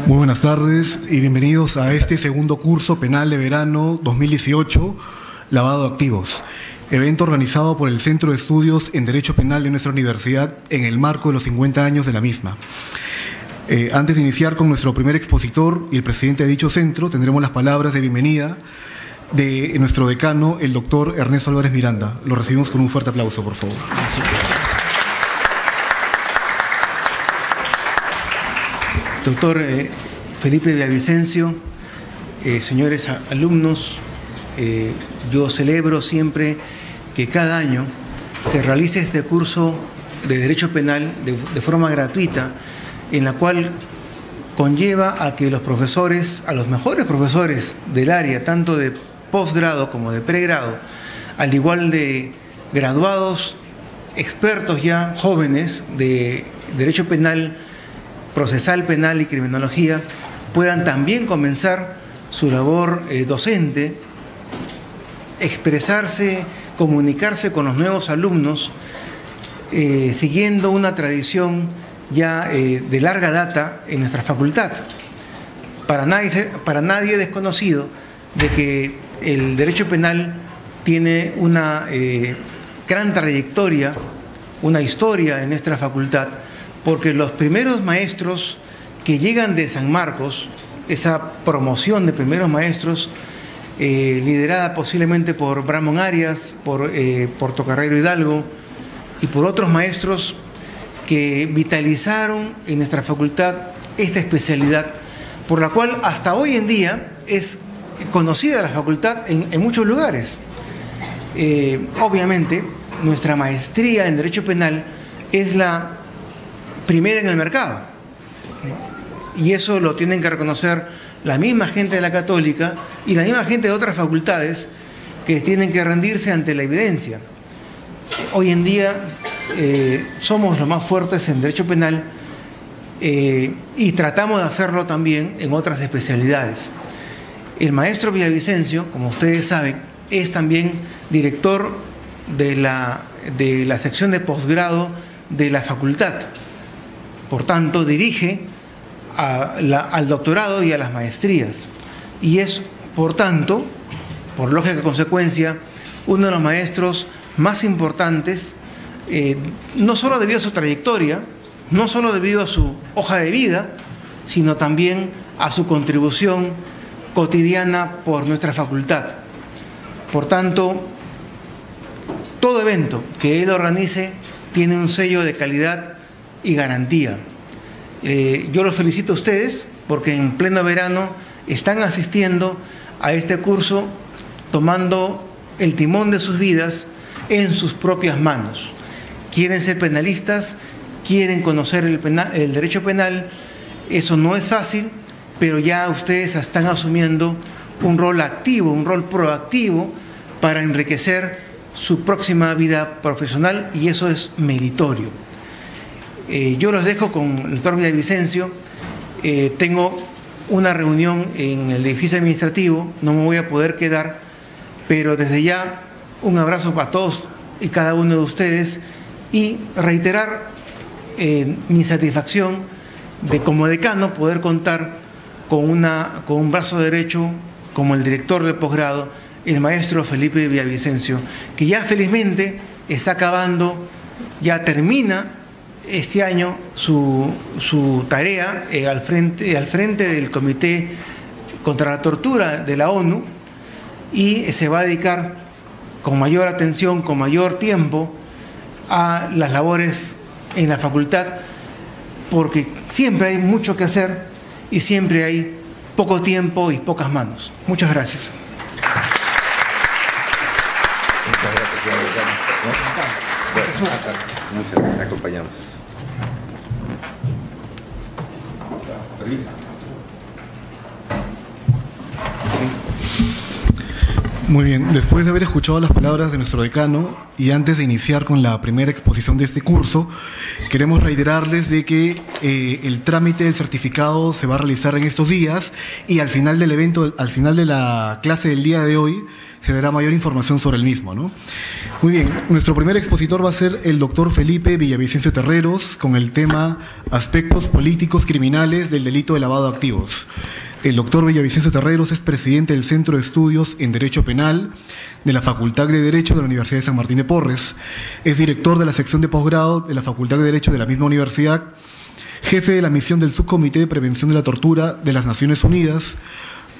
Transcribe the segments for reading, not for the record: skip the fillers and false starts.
Muy buenas tardes y bienvenidos a este segundo curso penal de verano 2018, Lavado de Activos, evento organizado por el Centro de Estudios en Derecho Penal de nuestra universidad en el marco de los 50 años de la misma. Antes de iniciar con nuestro primer expositor y el presidente de dicho centro, tendremos las palabras de bienvenida de nuestro decano, el doctor Ernesto Álvarez Miranda. Lo recibimos con un fuerte aplauso, por favor. Doctor Felipe Villavicencio, señores alumnos, yo celebro siempre que cada año se realice este curso de Derecho Penal de forma gratuita, en la cual conlleva a que los profesores, a los mejores profesores del área, tanto de posgrado como de pregrado, al igual de graduados, expertos ya jóvenes de Derecho Penal, Procesal Penal y Criminología, puedan también comenzar su labor docente, expresarse, comunicarse con los nuevos alumnos, siguiendo una tradición ya de larga data en nuestra facultad. Para nadie es desconocido de que el derecho penal tiene una gran trayectoria, una historia en nuestra facultad, porque los primeros maestros que llegan de San Marcos, esa promoción de primeros maestros, liderada posiblemente por Bramón Arias, por Portocarrero Hidalgo y por otros maestros que vitalizaron en nuestra facultad esta especialidad, por la cual hasta hoy en día es conocida la facultad en muchos lugares. Obviamente, nuestra maestría en Derecho Penal es la primera en el mercado, y eso lo tienen que reconocer la misma gente de la Católica y la misma gente de otras facultades que tienen que rendirse ante la evidencia. Hoy en día somos los más fuertes en Derecho Penal y tratamos de hacerlo también en otras especialidades. El maestro Villavicencio, como ustedes saben, es también director de la sección de posgrado de la facultad. Por tanto, dirige al doctorado y a las maestrías. Y es, por tanto, por lógica consecuencia, uno de los maestros más importantes, no solo debido a su trayectoria, no solo debido a su hoja de vida, sino también a su contribución cotidiana por nuestra facultad. Por tanto, todo evento que él organice tiene un sello de calidad y garantía. Yo los felicito a ustedes porque en pleno verano están asistiendo a este curso tomando el timón de sus vidas en sus propias manos. Quieren ser penalistas, quieren conocer el derecho penal. Eso no es fácil, pero ya ustedes están asumiendo un rol activo, un rol proactivo para enriquecer su próxima vida profesional, y eso es meritorio. Yo los dejo con el doctor Villavicencio. Tengo una reunión en el edificio administrativo, no me voy a poder quedar, pero desde ya un abrazo para todos y cada uno de ustedes, y reiterar mi satisfacción de, como decano, poder contar con un brazo derecho como el director de posgrado, el maestro Felipe Villavicencio, que ya felizmente está acabando, ya termina este año su tarea al frente del Comité contra la Tortura de la ONU, y se va a dedicar con mayor atención, con mayor tiempo a las labores en la facultad, porque siempre hay mucho que hacer y siempre hay poco tiempo y pocas manos. Muchas gracias. Muchas gracias, bueno, nos acompañamos. Muy bien, después de haber escuchado las palabras de nuestro decano y antes de iniciar con la primera exposición de este curso, queremos reiterarles de que el trámite del certificado se va a realizar en estos días, y al final del evento, al final de la clase del día de hoy, se dará mayor información sobre el mismo, ¿no? Muy bien, nuestro primer expositor va a ser el doctor Felipe Villavicencio Terreros, con el tema Aspectos políticos criminales del delito de lavado de activos. El doctor Villavicencio Terreros es presidente del Centro de Estudios en Derecho Penal de la Facultad de Derecho de la Universidad de San Martín de Porres. Es director de la sección de posgrado de la Facultad de Derecho de la misma universidad, jefe de la misión del Subcomité de Prevención de la Tortura de las Naciones Unidas,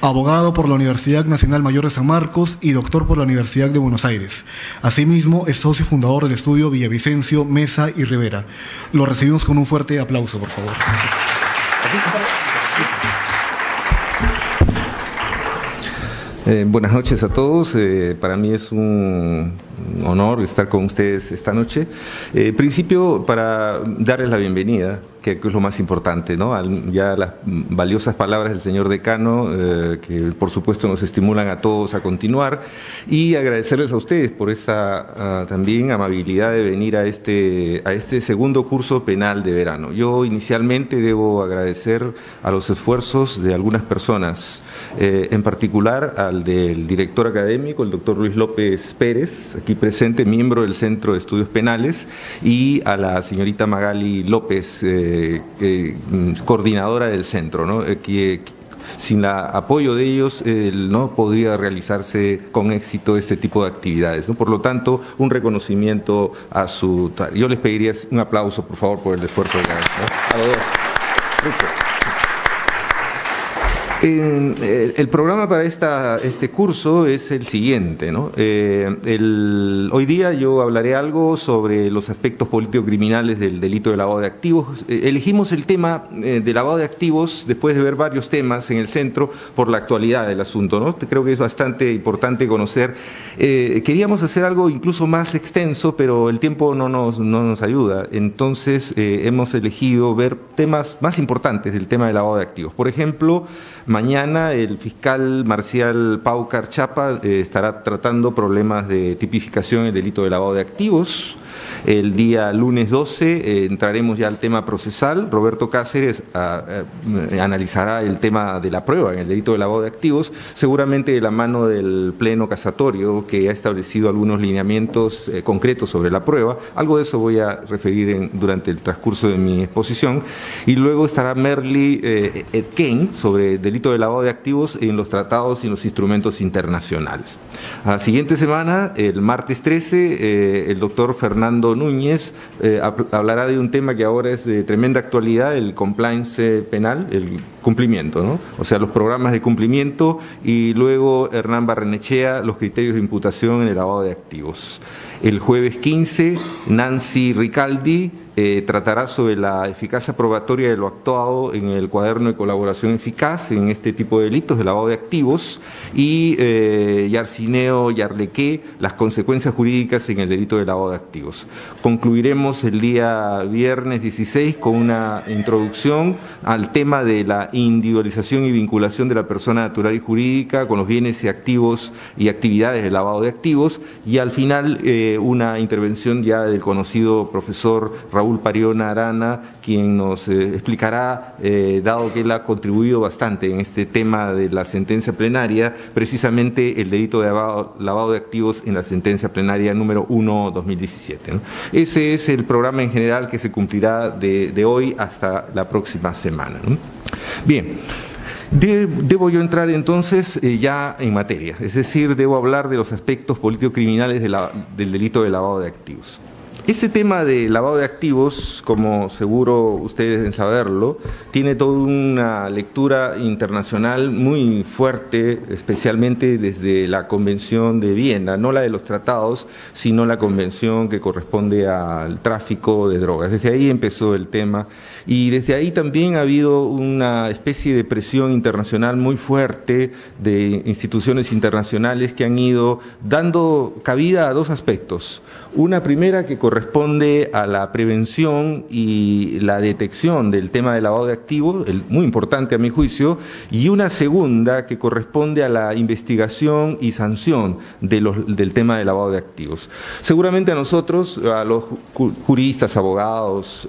abogado por la Universidad Nacional Mayor de San Marcos y doctor por la Universidad de Buenos Aires. Asimismo, es socio fundador del estudio Villavicencio, Mesa y Rivera. Lo recibimos con un fuerte aplauso, por favor. Buenas noches a todos. Para mí es un honor estar con ustedes esta noche. Principio, para darles la bienvenida, que es lo más importante, ¿no? Ya las valiosas palabras del señor decano, que por supuesto nos estimulan a todos a continuar, y agradecerles a ustedes por esa también amabilidad de venir a este segundo curso penal de verano. Yo inicialmente debo agradecer a los esfuerzos de algunas personas, en particular al del director académico, el doctor Luis López Pérez, aquí presente, miembro del Centro de Estudios Penales, y a la señorita Magali López, coordinadora del centro, ¿no? Que sin el apoyo de ellos no podría realizarse con éxito este tipo de actividades, ¿no? Por lo tanto, un reconocimiento a su... Yo les pediría un aplauso, por favor, por el esfuerzo de cada, ¿no? A los dos. El programa para este curso es el siguiente, ¿no? Hoy día yo hablaré algo sobre los aspectos político-criminales del delito de lavado de activos. Elegimos el tema de lavado de activos después de ver varios temas en el centro por la actualidad del asunto, ¿no? Creo que es bastante importante conocer. Queríamos hacer algo incluso más extenso, pero el tiempo no nos ayuda. Entonces hemos elegido ver temas más importantes del tema del lavado de activos. Por ejemplo, mañana el fiscal Marcial Paucar Chapa estará tratando problemas de tipificación del delito de lavado de activos. El día lunes 12 entraremos ya al tema procesal. Roberto Cáceres analizará el tema de la prueba en el delito de lavado de activos, seguramente de la mano del pleno casatorio, que ha establecido algunos lineamientos concretos sobre la prueba. Algo de eso voy a referir durante el transcurso de mi exposición. Y luego estará Merly Etken sobre el delito de lavado de activos en los tratados y en los instrumentos internacionales. A la siguiente semana, el martes 13, el doctor Fernando Núñez hablará de un tema que ahora es de tremenda actualidad, el compliance penal, el cumplimiento, ¿no? O sea, los programas de cumplimiento, y luego Hernán Barrenechea, los criterios de imputación en el lavado de activos. El jueves 15, Nancy Ricaldi tratará sobre la eficacia probatoria de lo actuado en el cuaderno de colaboración eficaz en este tipo de delitos de lavado de activos, y Yarcineo Yarlequé, las consecuencias jurídicas en el delito de lavado de activos. Concluiremos el día viernes 16 con una introducción al tema de la individualización y vinculación de la persona natural y jurídica con los bienes y activos y actividades de lavado de activos, y al final una intervención ya del conocido profesor Raúl Pariona Arana, quien nos explicará, dado que él ha contribuido bastante en este tema de la sentencia plenaria, precisamente el delito de lavado de activos en la sentencia plenaria número 1/2017, ¿no? Ese es el programa en general que se cumplirá de hoy hasta la próxima semana, ¿no? Bien. Debo yo entrar entonces ya en materia, es decir, debo hablar de los aspectos político-criminales del delito de lavado de activos. Este tema de lavado de activos, como seguro ustedes deben saberlo, tiene toda una lectura internacional muy fuerte, especialmente desde la Convención de Viena, no la de los tratados, sino la convención que corresponde al tráfico de drogas. Desde ahí empezó el tema, y desde ahí también ha habido una especie de presión internacional muy fuerte de instituciones internacionales que han ido dando cabida a dos aspectos. Una primera que corresponde corresponde a la prevención y la detección del tema del lavado de activos, muy importante a mi juicio, y una segunda que corresponde a la investigación y sanción del tema del lavado de activos. Seguramente a nosotros, a los juristas, abogados,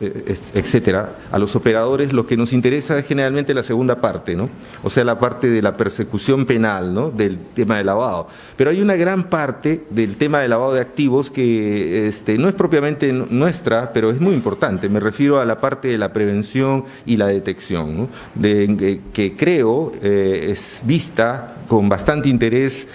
etcétera, a los operadores, lo que nos interesa es generalmente la segunda parte, ¿no? O sea, la parte de la persecución penal, ¿no?, del tema del lavado. Pero hay una gran parte del tema del lavado de activos que no es propiamente nuestra, pero es muy importante. Me refiero a la parte de la prevención y la detección, ¿no?, que creo es vista con bastante interés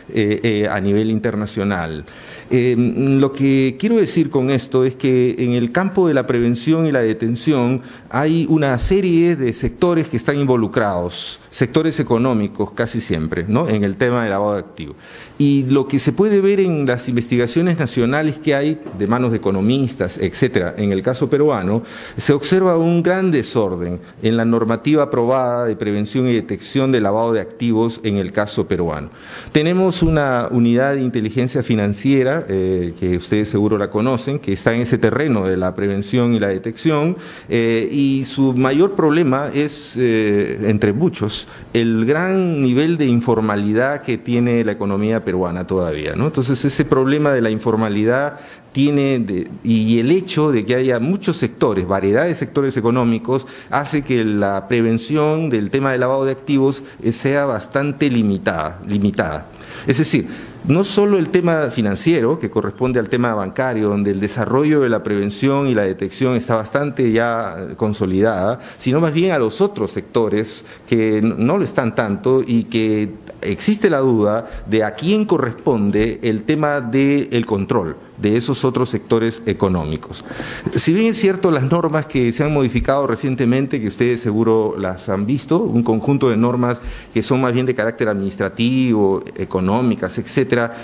a nivel internacional. Lo que quiero decir con esto es que en el campo de la prevención y la detención hay una serie de sectores que están involucrados, sectores económicos casi siempre, ¿no?, en el tema del lavado de activos. Y lo que se puede ver en las investigaciones nacionales que hay de manos de economistas, etcétera, en el caso peruano, se observa un gran desorden en la normativa aprobada de prevención y detección del lavado de activos en el caso peruano. Tenemos una unidad de inteligencia financiera, que ustedes seguro la conocen, que está en ese terreno de la prevención y la detección, y su mayor problema es, entre muchos, el gran nivel de informalidad que tiene la economía peruana todavía, ¿no? Entonces ese problema de la informalidad y el hecho de que haya muchos sectores, variedad de sectores económicos, hace que la prevención del tema del lavado de activos sea bastante limitada. Es decir, no solo el tema financiero, que corresponde al tema bancario, donde el desarrollo de la prevención y la detección está bastante ya consolidada, sino más bien a los otros sectores que no lo están tanto y que existe la duda de a quién corresponde el tema del control de esos otros sectores económicos. Si bien es cierto, las normas que se han modificado recientemente, que ustedes seguro las han visto, un conjunto de normas que son más bien de carácter administrativo, económicas, etcétera,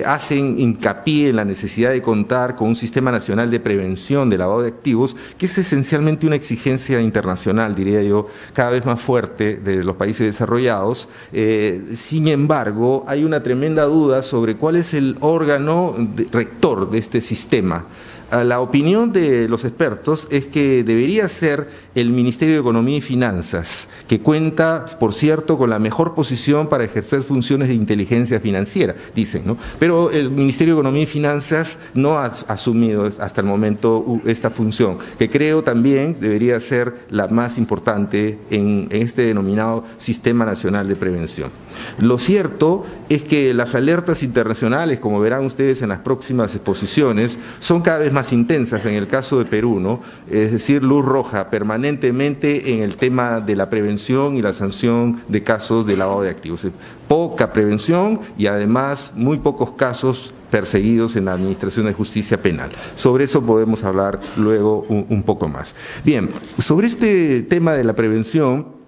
hacen hincapié en la necesidad de contar con un sistema nacional de prevención del lavado de activos, que es esencialmente una exigencia internacional, diría yo, cada vez más fuerte de los países desarrollados. Sin embargo, hay una tremenda duda sobre cuál es el órgano rector de este sistema. La opinión de los expertos es que debería ser el Ministerio de Economía y Finanzas, que cuenta, por cierto, con la mejor posición para ejercer funciones de inteligencia financiera, dicen, ¿no? Pero el Ministerio de Economía y Finanzas no ha asumido hasta el momento esta función, que creo también debería ser la más importante en este denominado Sistema Nacional de Prevención. Lo cierto es que las alertas internacionales, como verán ustedes en las próximas exposiciones, son cada vez más intensas en el caso de Perú, ¿no? Es decir, luz roja permanentemente en el tema de la prevención y la sanción de casos de lavado de activos. Poca prevención y además muy pocos casos perseguidos en la Administración de Justicia Penal. Sobre eso podemos hablar luego un poco más. Bien, sobre este tema de la prevención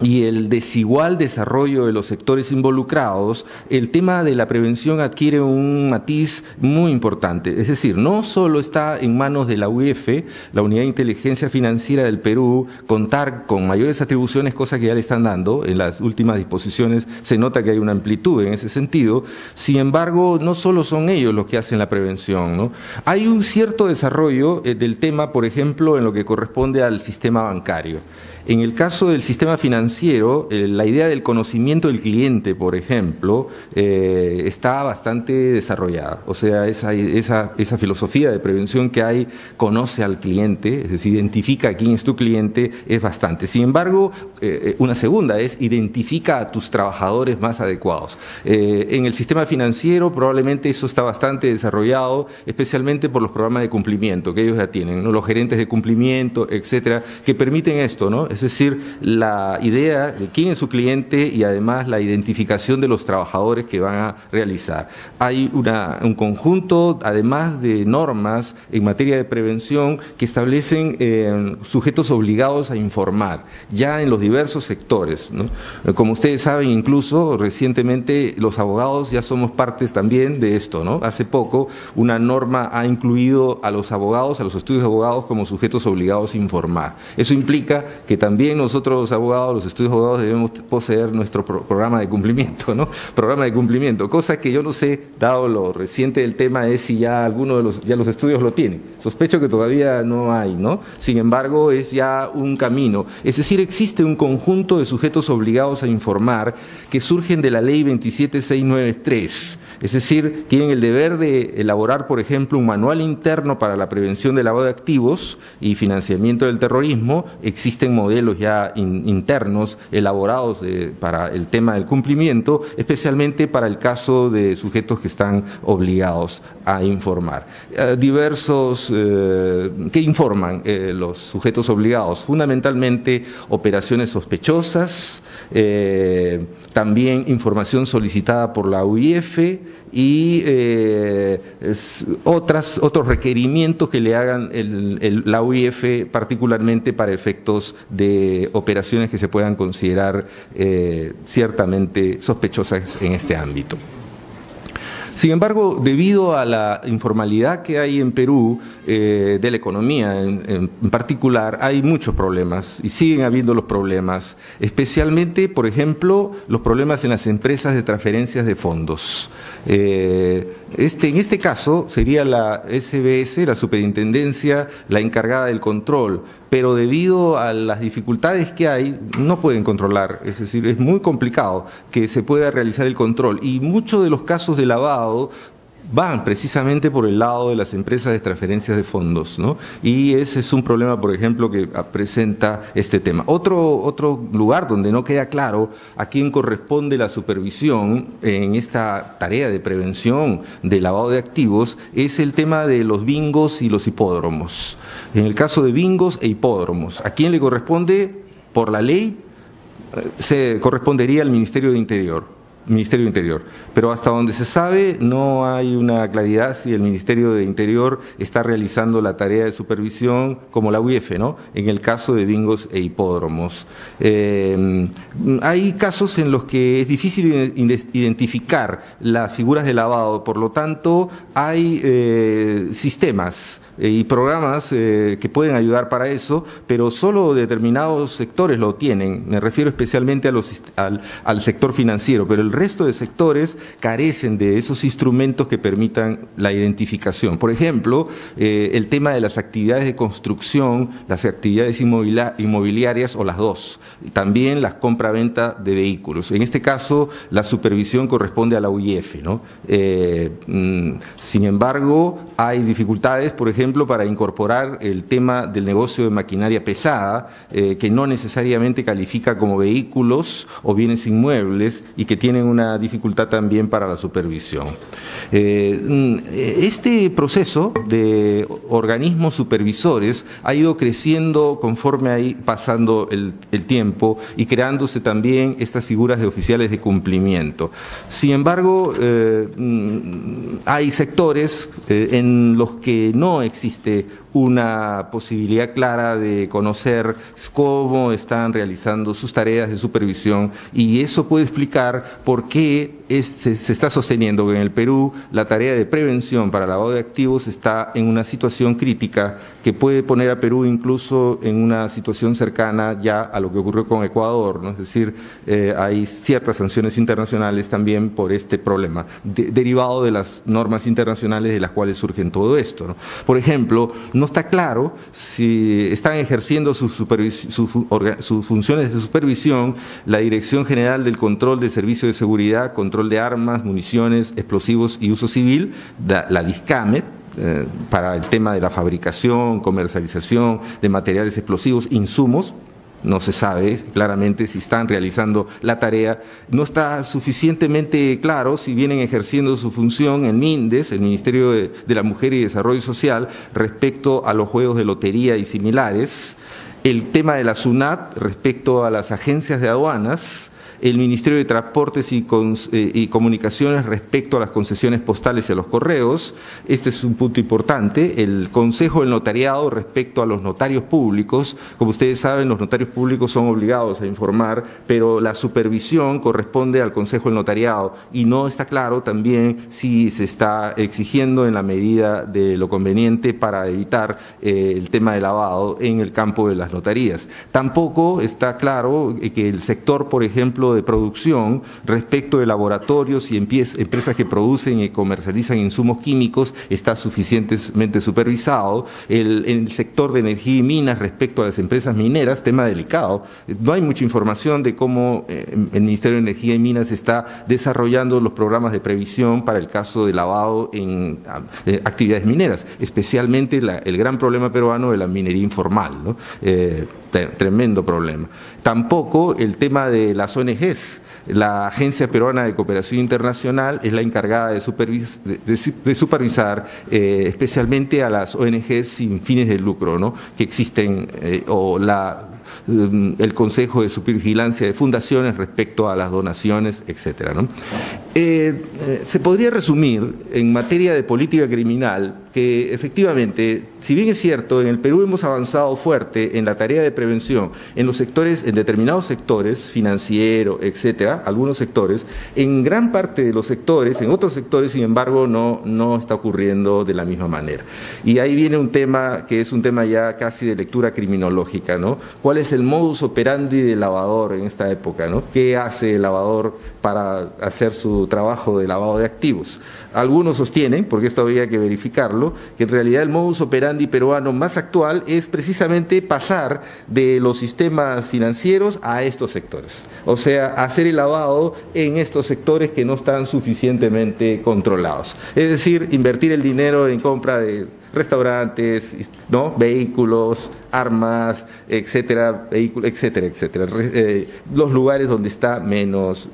y el desigual desarrollo de los sectores involucrados, el tema de la prevención adquiere un matiz muy importante. Es decir, no solo está en manos de la UIF, la Unidad de Inteligencia Financiera del Perú, contar con mayores atribuciones, cosa que ya le están dando. En las últimas disposiciones se nota que hay una amplitud en ese sentido. Sin embargo, no solo son ellos los que hacen la prevención, ¿no? Hay un cierto desarrollo del tema, por ejemplo, en lo que corresponde al sistema bancario. En el caso del sistema financiero, la idea del conocimiento del cliente, por ejemplo, está bastante desarrollada. O sea, esa filosofía de prevención que hay, conoce al cliente, es decir, identifica a quién es tu cliente, es bastante. Sin embargo, una segunda es identifica a tus trabajadores más adecuados. En el sistema financiero probablemente eso está bastante desarrollado, especialmente por los programas de cumplimiento que ellos ya tienen, ¿no? Los gerentes de cumplimiento, etcétera, que permiten esto, ¿no? Es decir, la idea de quién es su cliente y además la identificación de los trabajadores que van a realizar. Hay un conjunto, además de normas en materia de prevención, que establecen sujetos obligados a informar, ya en los diversos sectores, ¿no? Como ustedes saben, incluso recientemente los abogados ya somos partes también de esto, ¿no? Hace poco una norma ha incluido a los abogados, a los estudios de abogados como sujetos obligados a informar. Eso implica que también nosotros los abogados, los los estudios de abogados debemos poseer nuestro programa de cumplimiento, ¿no? Programa de cumplimiento, cosa que yo no sé, dado lo reciente del tema, es si ya alguno de los estudios lo tienen. Sospecho que todavía no hay, ¿no? Sin embargo, es ya un camino. Es decir, existe un conjunto de sujetos obligados a informar que surgen de la Ley 27693. Es decir, tienen el deber de elaborar, por ejemplo, un manual interno para la prevención del lavado de activos y financiamiento del terrorismo. Existen modelos ya internos elaborados para el tema del cumplimiento, especialmente para el caso de sujetos que están obligados a informar. Diversos que informan los sujetos obligados, fundamentalmente operaciones sospechosas, también información solicitada por la UIF y otros requerimientos que le hagan la UIF, particularmente para efectos de operaciones que se puedan considerar ciertamente sospechosas en este ámbito. Sin embargo, debido a la informalidad que hay en Perú, de la economía en particular, hay muchos problemas y siguen habiendo los problemas, especialmente, por ejemplo, los problemas en las empresas de transferencias de fondos. En este caso sería la SBS, la superintendencia, la encargada del control, pero debido a las dificultades que hay, no pueden controlar, es decir, es muy complicado que se pueda realizar el control y muchos de los casos de lavado van precisamente por el lado de las empresas de transferencias de fondos, ¿no? Y ese es un problema, por ejemplo, que presenta este tema. Otro lugar donde no queda claro a quién corresponde la supervisión en esta tarea de prevención del lavado de activos es el tema de los bingos y los hipódromos. En el caso de bingos e hipódromos, ¿a quién le corresponde? Por la ley se correspondería al Ministerio de Interior. Pero hasta donde se sabe no hay una claridad si el Ministerio de Interior está realizando la tarea de supervisión como la UIF, ¿no? En el caso de bingos e hipódromos. Hay casos en los que es difícil identificar las figuras de lavado, por lo tanto hay sistemas y programas que pueden ayudar para eso, pero solo determinados sectores lo tienen. Me refiero especialmente al sector financiero, pero el resto de sectores carecen de esos instrumentos que permitan la identificación. Por ejemplo, el tema de las actividades de construcción, las actividades inmobiliarias o las dos. También las compra-venta de vehículos. En este caso, la supervisión corresponde a la UIF, ¿no? Sin embargo, hay dificultades, por ejemplo, para incorporar el tema del negocio de maquinaria pesada, que no necesariamente califica como vehículos o bienes inmuebles y que tienen una dificultad también para la supervisión. Este proceso de organismos supervisores ha ido creciendo conforme ahí pasando el tiempo y creándose también estas figuras de oficiales de cumplimiento. Sin embargo, hay sectores en los que no existe una posibilidad clara de conocer cómo están realizando sus tareas de supervisión y eso puede explicar por qué se está sosteniendo que en el Perú la tarea de prevención para el lavado de activos está en una situación crítica que puede poner a Perú incluso en una situación cercana ya a lo que ocurrió con Ecuador, ¿no? Es decir, hay ciertas sanciones internacionales también por este problema, derivado de las normas internacionales de las cuales surgen todo esto, ¿no? Por ejemplo, no está claro si están ejerciendo sus funciones de supervisión la Dirección General del Control de Servicio de Seguridad, Control de Armas, Municiones, Explosivos y Uso Civil, la DISCAMET, para el tema de la fabricación, comercialización de materiales explosivos, insumos. No se sabe claramente si están realizando la tarea. No está suficientemente claro si vienen ejerciendo su función en MINDES, el Ministerio de la Mujer y Desarrollo Social, respecto a los juegos de lotería y similares. El tema de la SUNAT respecto a las agencias de aduanas. el Ministerio de Transportes y Comunicaciones respecto a las concesiones postales y a los correos. Este es un punto importante. El Consejo del Notariado respecto a los notarios públicos. Como ustedes saben, los notarios públicos son obligados a informar, pero la supervisión corresponde al Consejo del Notariado y no está claro también si se está exigiendo en la medida de lo conveniente para evitar el tema de lavado en el campo de las notarías. Tampoco está claro que el sector, por ejemplo, de producción respecto de laboratorios y empresas que producen y comercializan insumos químicos está suficientemente supervisado. En el sector de energía y minas respecto a las empresas mineras, tema delicado. No hay mucha información de cómo el Ministerio de Energía y Minas está desarrollando los programas de previsión para el caso de lavado en actividades mineras, especialmente el gran problema peruano de la minería informal, ¿no? Tremendo problema. Tampoco el tema de las ONGs. La Agencia Peruana de Cooperación Internacional es la encargada de supervisar especialmente a las ONGs sin fines de lucro, ¿no?, que existen, o el Consejo de Supervigilancia de Fundaciones respecto a las donaciones, etcétera, ¿no? Se podría resumir en materia de política criminal que efectivamente, si bien es cierto, en el Perú hemos avanzado fuerte en la tarea de prevención en los sectores, en determinados sectores, financiero, etcétera, algunos sectores, en gran parte de los sectores, en otros sectores, sin embargo, no está ocurriendo de la misma manera. Y ahí viene un tema que es un tema ya casi de lectura criminológica, ¿no? ¿Cuál es el modus operandi del lavador en esta época, ¿no? ¿Qué hace el lavador para hacer su trabajo de lavado de activos? Algunos sostienen, porque esto había que verificarlo, que en realidad el modus operandi peruano más actual es precisamente pasar de los sistemas financieros a estos sectores. O sea, hacer el lavado en estos sectores que no están suficientemente controlados. Es decir, invertir el dinero en compra de restaurantes, ¿no?, vehículos, armas, etcétera, etcétera, etcétera, los lugares donde está menos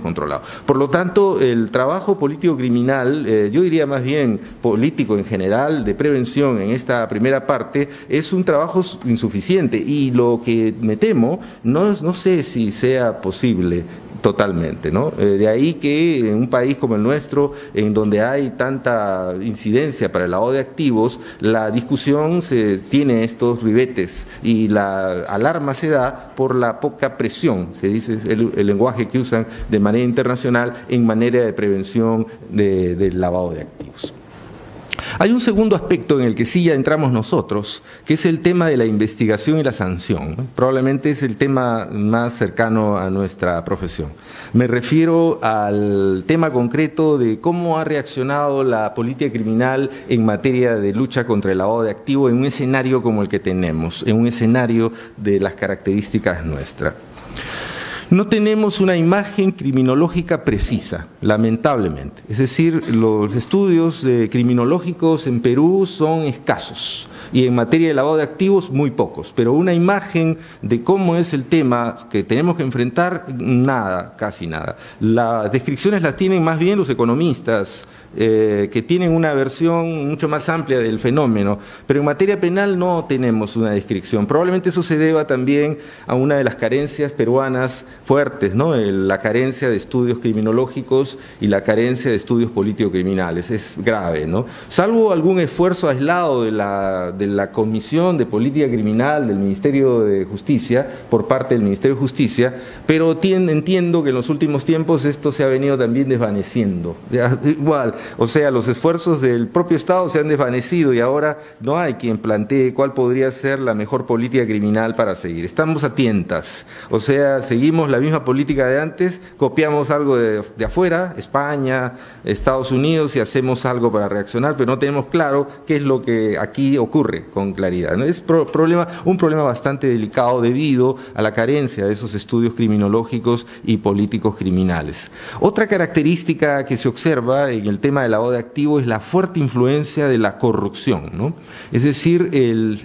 controlado. Por lo tanto, el trabajo político criminal, yo diría más bien político en general, de prevención en esta primera parte, es un trabajo insuficiente y lo que me temo, no sé si sea posible totalmente, ¿no? De ahí que en un país como el nuestro, en donde hay tanta incidencia para el lavado de activos, la discusión tiene estos ribetes y la alarma se da por la poca presión, se dice el lenguaje que usan de manera internacional en manera de prevención del lavado de activos. Hay un segundo aspecto en el que sí ya entramos nosotros, que es el tema de la investigación y la sanción, ¿no? Probablemente es el tema más cercano a nuestra profesión. Me refiero al tema concreto de cómo ha reaccionado la política criminal en materia de lucha contra el lavado de activos en un escenario como el que tenemos, en un escenario de las características nuestras. No tenemos una imagen criminológica precisa, lamentablemente. Es decir, los estudios criminológicos en Perú son escasos y en materia de lavado de activos muy pocos, pero una imagen de cómo es el tema que tenemos que enfrentar, nada, casi nada. Las descripciones las tienen más bien los economistas, que tienen una versión mucho más amplia del fenómeno, pero en materia penal no tenemos una descripción. Probablemente eso se deba también a una de las carencias peruanas fuertes, ¿no? La carencia de estudios criminológicos y la carencia de estudios político-criminales. Es grave, ¿no? Salvo algún esfuerzo aislado de la Comisión de Política Criminal del Ministerio de Justicia, por parte del Ministerio de Justicia, pero entiendo que en los últimos tiempos esto se ha venido también desvaneciendo. Igual, o sea, los esfuerzos del propio Estado se han desvanecido y ahora no hay quien plantee cuál podría ser la mejor política criminal para seguir. Estamos a tientas, o sea, seguimos la misma política de antes, copiamos algo de afuera, España, Estados Unidos, y hacemos algo para reaccionar, pero no tenemos claro qué es lo que aquí ocurre con claridad, ¿no? Es un problema bastante delicado debido a la carencia de esos estudios criminológicos y políticos criminales. Otra característica que se observa en el tema del lavado de activos es la fuerte influencia de la corrupción, ¿no? Es decir, el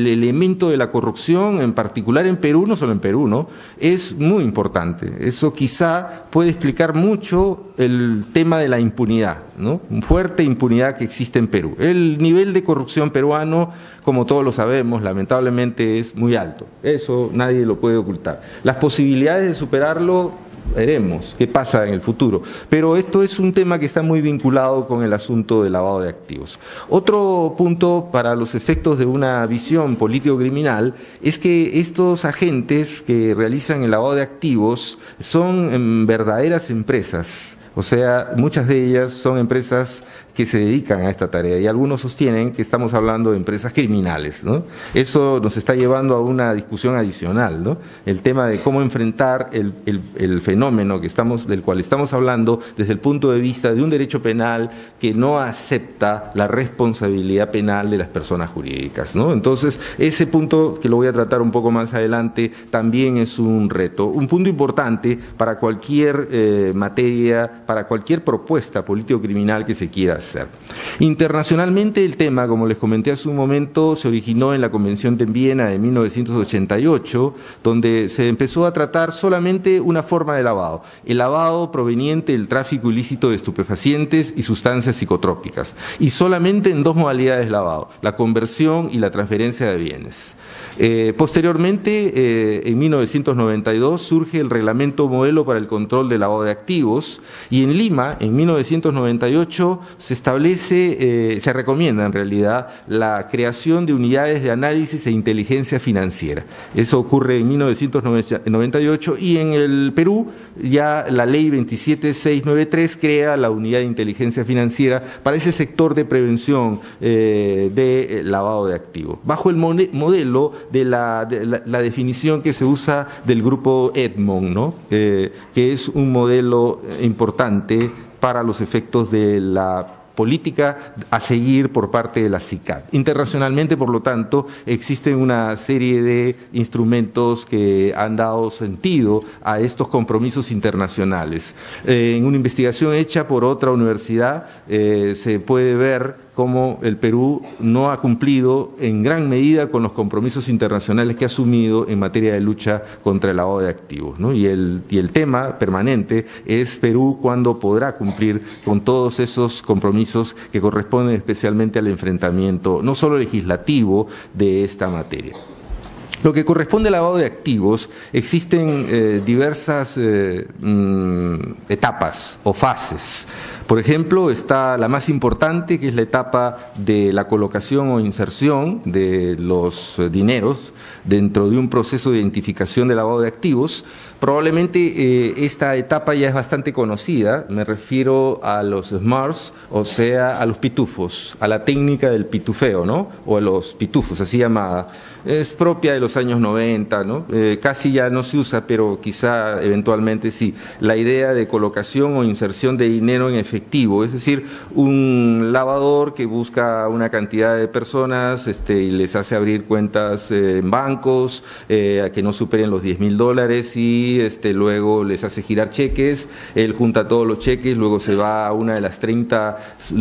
elemento de la corrupción, en particular en Perú, no solo en Perú, ¿no?, es muy importante. Eso quizá puede explicar mucho el tema de la impunidad. ¿no? Fuerte impunidad que existe en Perú. El nivel de corrupción peruano, como todos lo sabemos, lamentablemente es muy alto. Eso nadie lo puede ocultar. Las posibilidades de superarlo, veremos qué pasa en el futuro. Pero esto es un tema que está muy vinculado con el asunto del lavado de activos. Otro punto para los efectos de una visión político-criminal es que estos agentes que realizan el lavado de activos son verdaderas empresas. O sea, muchas de ellas son empresas que se dedican a esta tarea y algunos sostienen que estamos hablando de empresas criminales, ¿no? Eso nos está llevando a una discusión adicional, ¿no? El tema de cómo enfrentar el fenómeno del cual estamos hablando desde el punto de vista de un derecho penal que no acepta la responsabilidad penal de las personas jurídicas, ¿no? Entonces, ese punto, que lo voy a tratar un poco más adelante, también es un reto, un punto importante para cualquier materia, para cualquier propuesta político-criminal que se quiera hacer. Internacionalmente el tema, como les comenté hace un momento, se originó en la Convención de Viena de 1988, donde se empezó a tratar solamente una forma de lavado, el lavado proveniente del tráfico ilícito de estupefacientes y sustancias psicotrópicas, y solamente en dos modalidades de lavado, la conversión y la transferencia de bienes. Posteriormente, en 1992, surge el Reglamento Modelo para el Control del Lavado de Activos, y en Lima, en 1998, se recomienda en realidad la creación de unidades de análisis e inteligencia financiera. Eso ocurre en 1998 y en el Perú ya la ley 27693 crea la unidad de inteligencia financiera para ese sector de prevención de lavado de activos, bajo el modelo de la definición que se usa del grupo Edmond, ¿no? Que es un modelo importante para los efectos de la política a seguir por parte de la CICAD. Internacionalmente, por lo tanto, existen una serie de instrumentos que han dado sentido a estos compromisos internacionales. En una investigación hecha por otra universidad se puede ver cómo el Perú no ha cumplido en gran medida con los compromisos internacionales que ha asumido en materia de lucha contra el lavado de activos, ¿no? Y el tema permanente es Perú cuándo podrá cumplir con todos esos compromisos que corresponden especialmente al enfrentamiento no solo legislativo de esta materia. Lo que corresponde al lavado de activos, existen diversas etapas o fases. Por ejemplo, está la más importante, que es la etapa de la colocación o inserción de los dineros dentro de un proceso de identificación de lavado de activos. Probablemente esta etapa ya es bastante conocida, me refiero a los SMARTs, o sea, a los pitufos, a la técnica del pitufeo, ¿no? O a los pitufos, así llamada. Es propia de los años 90, ¿no? Casi ya no se usa, pero quizá eventualmente sí. La idea de colocación o inserción de dinero en efectivo, es decir, un lavador que busca una cantidad de personas y les hace abrir cuentas en bancos que no superen los $10.000 y luego les hace girar cheques, él junta todos los cheques, luego se va a una de las 30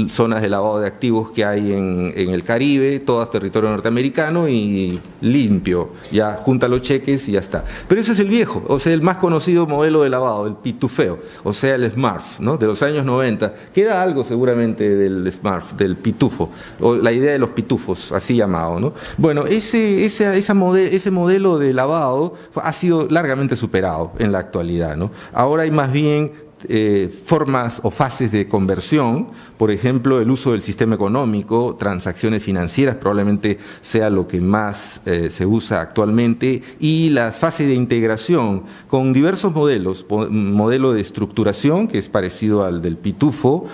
zonas de lavado de activos que hay en el Caribe, todas territorio norteamericano, y limpio, ya junta los cheques y ya está. Pero ese es el viejo, o sea, el más conocido modelo de lavado, el pitufeo, o sea, el SMART, ¿no? De los años 90. Queda algo seguramente del SMART, del pitufo, o la idea de los pitufos, así llamado, ¿no? Bueno, ese modelo de lavado ha sido largamente superado en la actualidad, ¿no? Ahora hay más bien formas o fases de conversión, por ejemplo, el uso del sistema económico, transacciones financieras probablemente sea lo que más se usa actualmente, y las fases de integración con diversos modelos, modelo de estructuración que es parecido al del pitufo,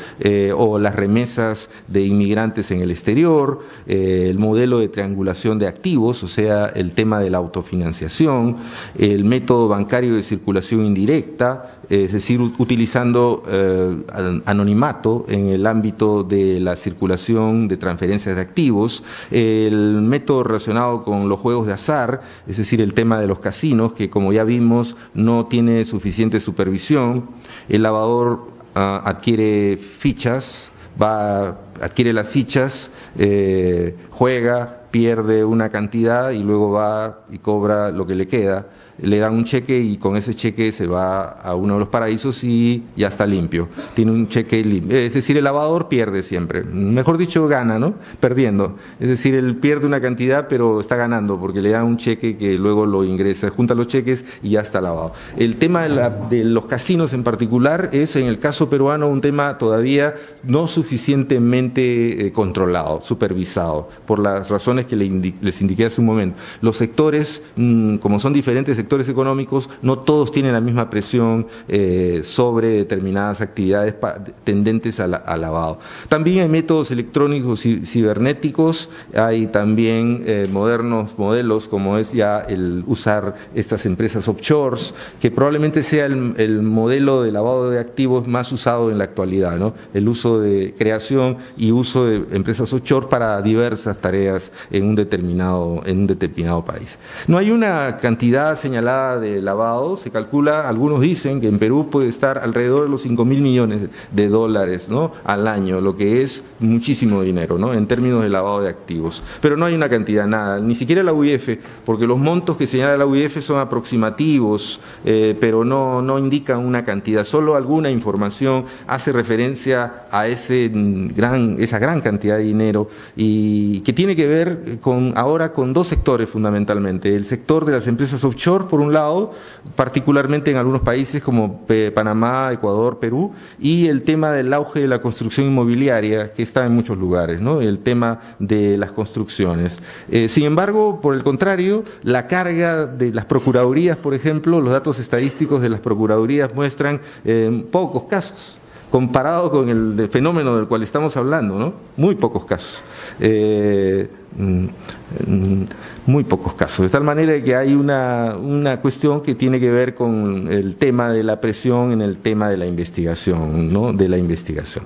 o las remesas de inmigrantes en el exterior, el modelo de triangulación de activos, o sea, el tema de la autofinanciación, el método bancario de circulación indirecta, es decir, utilizando anonimato en el ámbito de la circulación de transferencias de activos, el método relacionado con los juegos de azar, es decir, el tema de los casinos, que como ya vimos no tiene suficiente supervisión, el lavador adquiere fichas, adquiere las fichas, juega, pierde una cantidad y luego va y cobra lo que le queda. le dan un cheque y con ese cheque se va a uno de los paraísos y ya está limpio. Tiene un cheque limpio. Es decir, el lavador pierde siempre. Mejor dicho, gana, ¿no? Perdiendo. Es decir, él pierde una cantidad, pero está ganando porque le dan un cheque que luego lo ingresa, junta los cheques y ya está lavado. El tema de los casinos en particular es, en el caso peruano, un tema todavía no suficientemente controlado, supervisado, por las razones que les indiqué hace un momento. Los sectores, como son diferentes sectores económicos, no todos tienen la misma presión sobre determinadas actividades tendentes al lavado. También hay métodos electrónicos y cibernéticos, hay también modernos modelos como es ya el usar estas empresas offshores, que probablemente sea el modelo de lavado de activos más usado en la actualidad, ¿no? El uso de creación y uso de empresas offshore para diversas tareas en un determinado país. No hay una cantidad señalada de lavado, se calcula, algunos dicen que en Perú puede estar alrededor de los 5.000 millones de dólares, ¿no?, al año, lo que es muchísimo dinero, ¿no?, en términos de lavado de activos. Pero no hay una cantidad, nada, ni siquiera la UIF, porque los montos que señala la UIF son aproximativos, pero no indican una cantidad, solo alguna información hace referencia a esa gran cantidad de dinero, y que tiene que ver ahora con dos sectores fundamentalmente: el sector de las empresas offshore, por un lado, particularmente en algunos países como Panamá, Ecuador, Perú, y el tema del auge de la construcción inmobiliaria, que está en muchos lugares, ¿no?, el tema de las construcciones. Sin embargo, por el contrario, la carga de las procuradurías, por ejemplo, los datos estadísticos de las procuradurías muestran pocos casos, comparado con el fenómeno del cual estamos hablando, ¿no? Muy pocos casos. Muy pocos casos, de tal manera que hay una cuestión que tiene que ver con el tema de la presión en el tema de la investigación, ¿no?, de la investigación.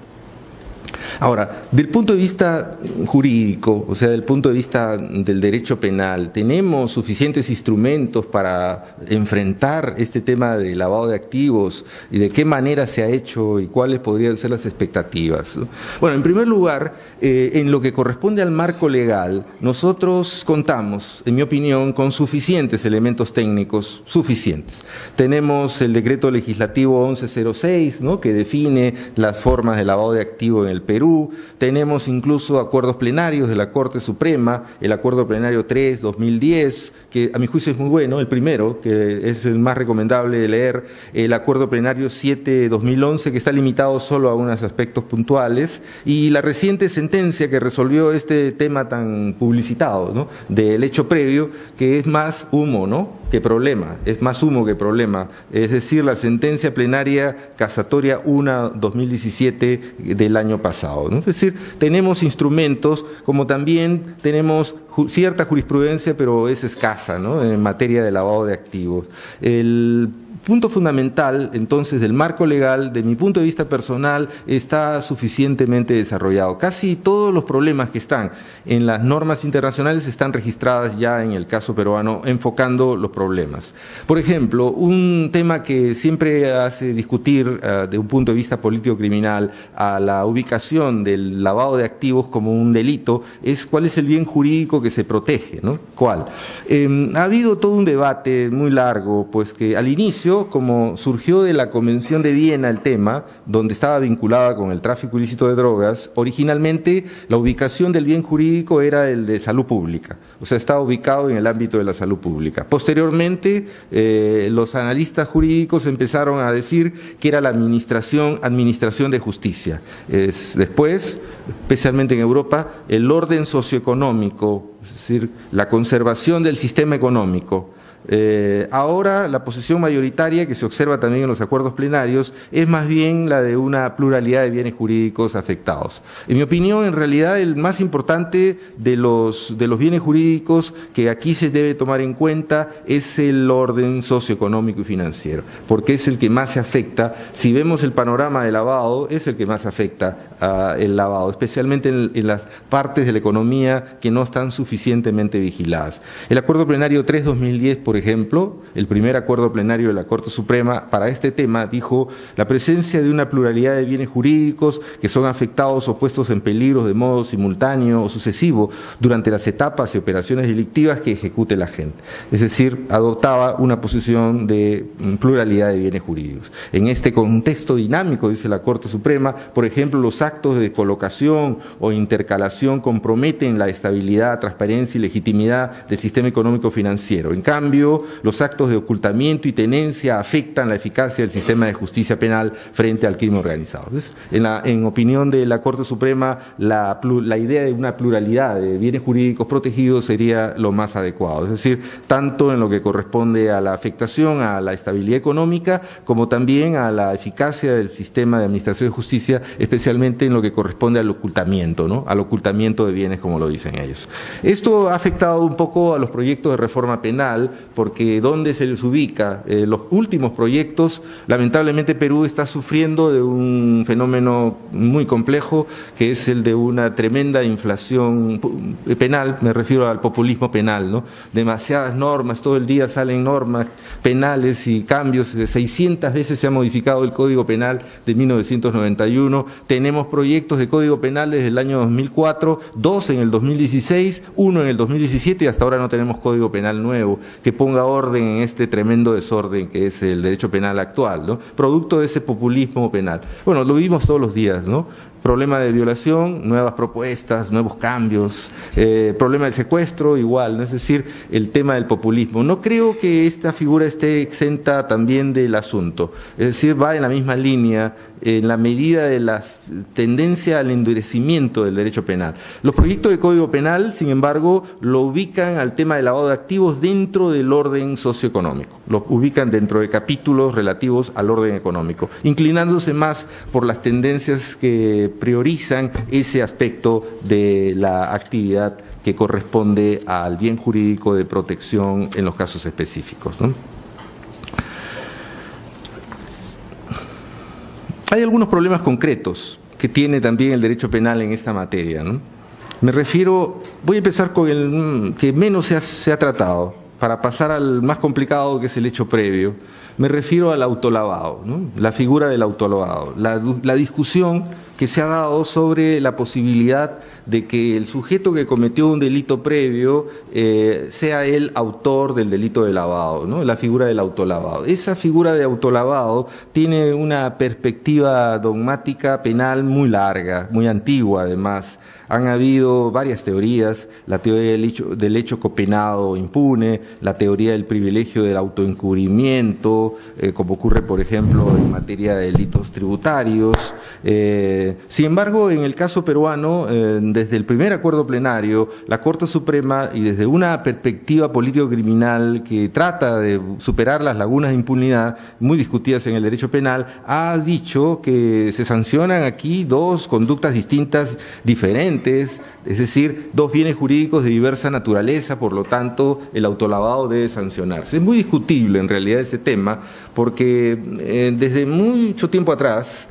Ahora, del punto de vista jurídico, o sea, del punto de vista del derecho penal, ¿tenemos suficientes instrumentos para enfrentar este tema de lavado de activos y de qué manera se ha hecho y cuáles podrían ser las expectativas? Bueno, en primer lugar, en lo que corresponde al marco legal, nosotros contamos, en mi opinión, con suficientes elementos técnicos, suficientes. Tenemos el decreto legislativo 1106, ¿no?, que define las formas de lavado de activos en el Perú. Tenemos incluso acuerdos plenarios de la Corte Suprema, el acuerdo plenario 3/2010, que a mi juicio es muy bueno, el primero, que es el más recomendable de leer, el acuerdo plenario 7/2011, que está limitado solo a unos aspectos puntuales, y la reciente sentencia que resolvió este tema tan publicitado, ¿no?, del hecho previo, que es más humo, ¿no?, que problema, es más humo que problema, es decir, la sentencia plenaria casatoria 1/2017 del año pasado, ¿no? Es decir, tenemos instrumentos, como también tenemos cierta jurisprudencia, pero es escasa, ¿no?, en materia de lavado de activos. El punto fundamental, entonces, del marco legal, de mi punto de vista personal, está suficientemente desarrollado. Casi todos los problemas que están en las normas internacionales están registradas ya en el caso peruano, enfocando los problemas. Por ejemplo, un tema que siempre hace discutir de un punto de vista político-criminal a la ubicación del lavado de activos como un delito es cuál es el bien jurídico que se protege, ¿no? ¿Cuál? Ha habido todo un debate muy largo, pues que al inicio, como surgió de la Convención de Viena el tema, donde estaba vinculada con el tráfico ilícito de drogas, originalmente la ubicación del bien jurídico era el de salud pública, o sea, estaba ubicado en el ámbito de la salud pública. Posteriormente, los analistas jurídicos empezaron a decir que era la administración de justicia. Después, especialmente en Europa, el orden socioeconómico, es decir, la conservación del sistema económico. Ahora la posición mayoritaria que se observa también en los acuerdos plenarios es más bien la de una pluralidad de bienes jurídicos afectados. En mi opinión, en realidad, el más importante de los bienes jurídicos que aquí se debe tomar en cuenta es el orden socioeconómico y financiero, porque es el que más se afecta. Si vemos el panorama de lavado, es el que más afecta el lavado, especialmente en las partes de la economía que no están suficientemente vigiladas. El acuerdo plenario 3/2010, por por ejemplo, el primer acuerdo plenario de la Corte Suprema para este tema dijo la presencia de una pluralidad de bienes jurídicos que son afectados o puestos en peligro de modo simultáneo o sucesivo durante las etapas y operaciones delictivas que ejecute el agente. Es decir, adoptaba una posición de pluralidad de bienes jurídicos. En este contexto dinámico, dice la Corte Suprema, por ejemplo, los actos de colocación o intercalación comprometen la estabilidad, transparencia y legitimidad del sistema económico financiero. En cambio, los actos de ocultamiento y tenencia afectan la eficacia del sistema de justicia penal frente al crimen organizado. Entonces, en opinión de la Corte Suprema, la idea de una pluralidad de bienes jurídicos protegidos sería lo más adecuado. Es decir, tanto en lo que corresponde a la afectación a la estabilidad económica, como también a la eficacia del sistema de administración de justicia, especialmente en lo que corresponde al ocultamiento, ¿no? Al ocultamiento de bienes, como lo dicen ellos. Esto ha afectado un poco a los proyectos de reforma penal, porque ¿dónde se les ubica? Los últimos proyectos, lamentablemente Perú está sufriendo de un fenómeno muy complejo, que es el de una tremenda inflación penal, me refiero al populismo penal, ¿no? Demasiadas normas, todo el día salen normas penales y cambios, 600 veces se ha modificado el Código Penal de 1991, tenemos proyectos de Código Penal desde el año 2004, 2 en el 2016, 1 en el 2017 y hasta ahora no tenemos Código Penal nuevo que ponga orden en este tremendo desorden que es el derecho penal actual, ¿no? Producto de ese populismo penal. Bueno, lo vimos todos los días, ¿no? Problema de violación, nuevas propuestas, nuevos cambios, problema del secuestro, igual, ¿no? Es decir, el tema del populismo. No creo que esta figura esté exenta también del asunto, es decir, va en la misma línea en la medida de la tendencia al endurecimiento del derecho penal. Los proyectos de Código Penal, sin embargo, lo ubican al tema del lavado de activos dentro del orden socioeconómico, lo ubican dentro de capítulos relativos al orden económico, inclinándose más por las tendencias que priorizan ese aspecto de la actividad que corresponde al bien jurídico de protección en los casos específicos, ¿no? Hay algunos problemas concretos que tiene también el derecho penal en esta materia, ¿no? Me refiero, voy a empezar con el que menos se ha tratado, para pasar al más complicado, que es el hecho previo. Me refiero al autolavado, ¿no? La figura del autolavado, la discusión que se ha dado sobre la posibilidad de que el sujeto que cometió un delito previo sea el autor del delito de lavado, ¿no? La figura del autolavado. Esa figura de autolavado tiene una perspectiva dogmática penal muy larga, muy antigua además. Han habido varias teorías, la teoría del hecho copenado impune, la teoría del privilegio del autoencubrimiento, como ocurre por ejemplo en materia de delitos tributarios. Sin embargo, en el caso peruano, desde el primer acuerdo plenario, la Corte Suprema, y desde una perspectiva político-criminal que trata de superar las lagunas de impunidad muy discutidas en el derecho penal, ha dicho que se sancionan aquí dos conductas distintas, diferentes, es decir, dos bienes jurídicos de diversa naturaleza, por lo tanto, el autolavado debe sancionarse. Es muy discutible en realidad ese tema, porque desde mucho tiempo atrás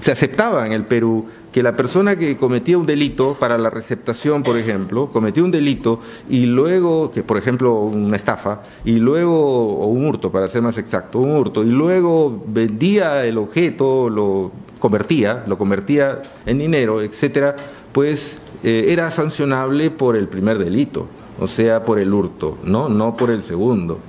se aceptaba en el Perú que la persona que cometía un delito para la receptación, por ejemplo, cometió un delito y luego, que por ejemplo una estafa, y luego, o un hurto para ser más exacto, un hurto, y luego vendía el objeto, lo convertía en dinero, etcétera, pues era sancionable por el primer delito, o sea, por el hurto, no por el segundo.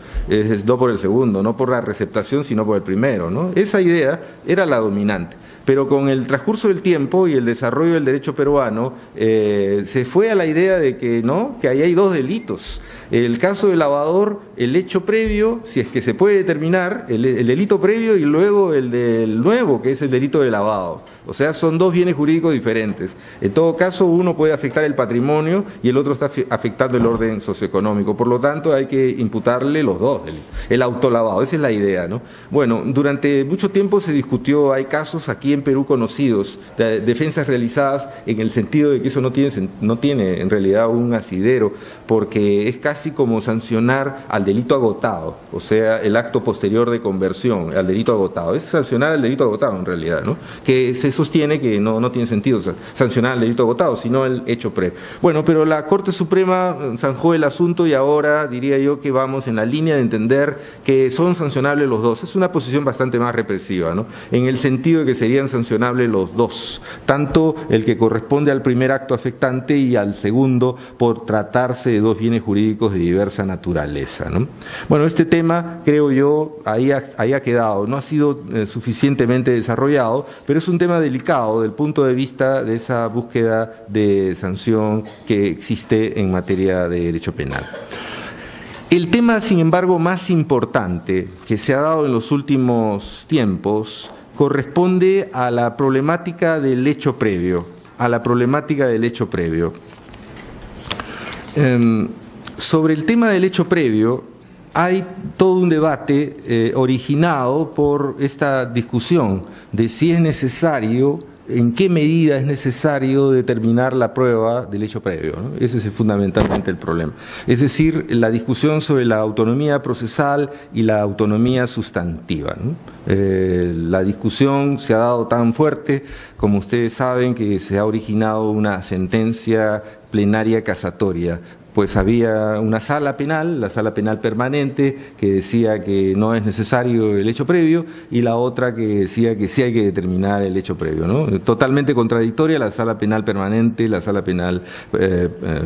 No por el segundo, no por la receptación, sino por el primero, ¿no? Esa idea era la dominante. Pero con el transcurso del tiempo y el desarrollo del derecho peruano, se fue a la idea de que no, que ahí hay dos delitos. El caso del lavador, el hecho previo, si es que se puede determinar, el delito previo y luego el del nuevo, que es el delito de lavado. O sea, son dos bienes jurídicos diferentes. En todo caso, uno puede afectar el patrimonio y el otro está afectando el orden socioeconómico. Por lo tanto, hay que imputarle los dos delitos. El autolavado, esa es la idea, ¿no? Bueno, durante mucho tiempo se discutió, hay casos aquí en Perú conocidos, de defensas realizadas en el sentido de que eso no tiene en realidad un asidero, porque es casi como sancionar al al delito agotado, o sea, el acto posterior de conversión al delito agotado. Es sancionar al delito agotado en realidad, ¿no? Que se sostiene que no tiene sentido sancionar al delito agotado, sino el hecho previo. Bueno, pero la Corte Suprema zanjó el asunto y ahora diría yo que vamos en la línea de entender que son sancionables los dos. Es una posición bastante más represiva, ¿no? En el sentido de que serían sancionables los dos, tanto el que corresponde al primer acto afectante y al segundo por tratarse de dos bienes jurídicos de diversa naturaleza, ¿no? Bueno, este tema, creo yo, ahí ha quedado, no ha sido suficientemente desarrollado, pero es un tema delicado del punto de vista de esa búsqueda de sanción que existe en materia de derecho penal. El tema, sin embargo, más importante que se ha dado en los últimos tiempos corresponde a la problemática del hecho previo, sobre el tema del hecho previo hay todo un debate originado por esta discusión de si es necesario, en qué medida es necesario determinar la prueba del hecho previo, ¿no? Ese es fundamentalmente el problema. Es decir, la discusión sobre la autonomía procesal y la autonomía sustantiva, ¿no? La discusión se ha dado tan fuerte, como ustedes saben, que se ha originado una sentencia plenaria casatoria. Pues había una sala penal, la sala penal permanente, que decía que no es necesario el hecho previo, y la otra que decía que sí hay que determinar el hecho previo, ¿no? Totalmente contradictoria la sala penal permanente, la sala penal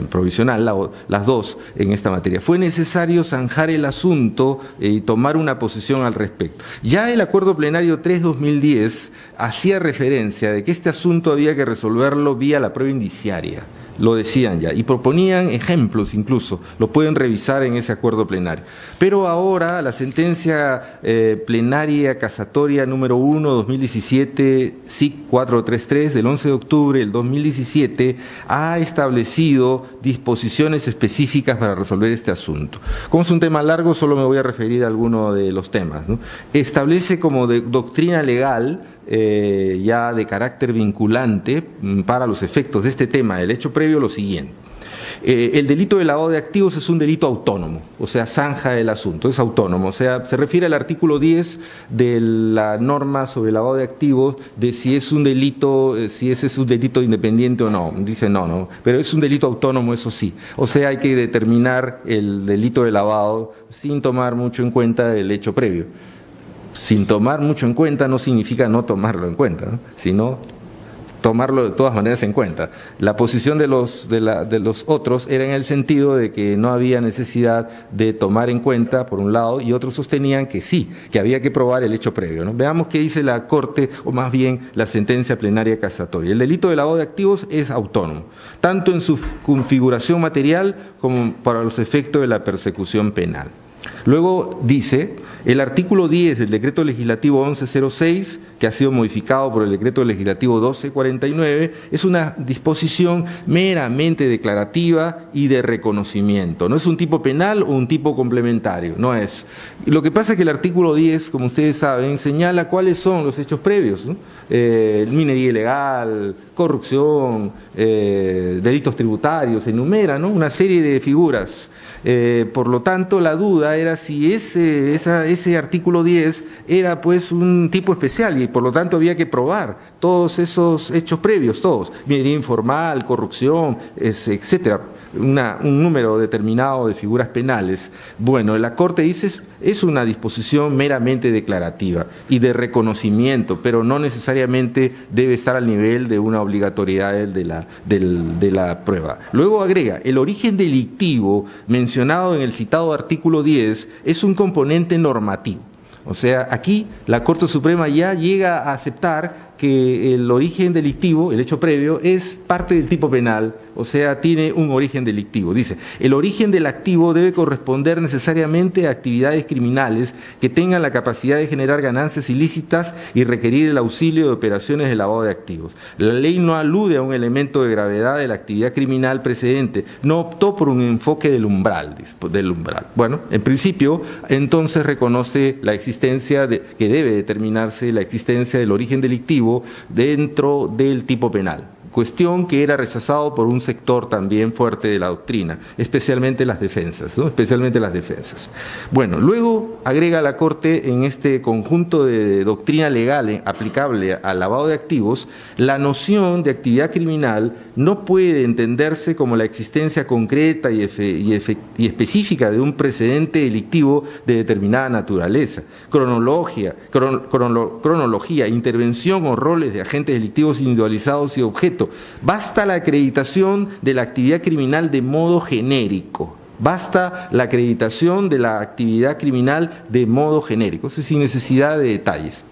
provisional, las dos en esta materia. Fue necesario zanjar el asunto y tomar una posición al respecto. Ya el Acuerdo Plenario 3/2010 hacía referencia de que este asunto había que resolverlo vía la prueba indiciaria. Lo decían ya, y proponían ejemplos incluso, lo pueden revisar en ese acuerdo plenario. Pero ahora la sentencia plenaria casatoria número 1, 2017, SIC 433, del 11 de octubre del 2017, ha establecido disposiciones específicas para resolver este asunto. Como es un tema largo, solo me voy a referir a alguno de los temas, ¿no? Establece como doctrina legal, ya de carácter vinculante para los efectos de este tema, el hecho previo, lo siguiente. El delito de lavado de activos es un delito autónomo, o sea, zanja el asunto, es autónomo, o sea, se refiere al artículo 10 de la norma sobre el lavado de activos, de si es un delito, si ese es un delito independiente o no. Dice no, pero es un delito autónomo, eso sí, o sea, hay que determinar el delito de lavado sin tomar mucho en cuenta el hecho previo. Sin tomar mucho en cuenta no significa no tomarlo en cuenta, ¿no? Sino tomarlo de todas maneras en cuenta. La posición de los otros era en el sentido de que no había necesidad de tomar en cuenta, por un lado, y otros sostenían que sí, que había que probar el hecho previo, ¿no? Veamos qué dice la Corte, o más bien la sentencia plenaria casatoria. El delito de lavado de activos es autónomo, tanto en su configuración material como para los efectos de la persecución penal. Luego dice, el artículo 10 del decreto legislativo 1106, que ha sido modificado por el decreto legislativo 1249, es una disposición meramente declarativa y de reconocimiento. No es un tipo penal o un tipo complementario, no es. Lo que pasa es que el artículo 10, como ustedes saben, señala cuáles son los hechos previos, ¿no? Minería ilegal, corrupción, delitos tributarios, enumera, ¿no? Una serie de figuras. Por lo tanto, la duda era si ese artículo 10 era pues un tipo especial y por lo tanto había que probar todos esos hechos previos, todos, minería informal, corrupción, etcétera, un número determinado de figuras penales. Bueno, la Corte dice es una disposición meramente declarativa y de reconocimiento, pero no necesariamente debe estar al nivel de una obligatoriedad de la prueba. Luego agrega, el origen delictivo mencionado en el citado artículo 10 es un componente normativo. O sea, aquí la Corte Suprema ya llega a aceptar que el origen delictivo, el hecho previo, es parte del tipo penal, o sea, tiene un origen delictivo. Dice, el origen del activo debe corresponder necesariamente a actividades criminales que tengan la capacidad de generar ganancias ilícitas y requerir el auxilio de operaciones de lavado de activos. La ley no alude a un elemento de gravedad de la actividad criminal precedente, no optó por un enfoque del umbral. Bueno, en principio, entonces reconoce la existencia, que debe determinarse la existencia del origen delictivo dentro del tipo penal, cuestión que era rechazado por un sector también fuerte de la doctrina, especialmente las defensas, ¿no? Especialmente las defensas. Bueno, luego agrega la Corte en este conjunto de doctrina legal aplicable al lavado de activos, la noción de actividad criminal no puede entenderse como la existencia concreta y específica de un precedente delictivo de determinada naturaleza. Cronología, intervención o roles de agentes delictivos individualizados y objeto. Basta la acreditación de la actividad criminal de modo genérico. Basta la acreditación de la actividad criminal de modo genérico, sin necesidad de detalles.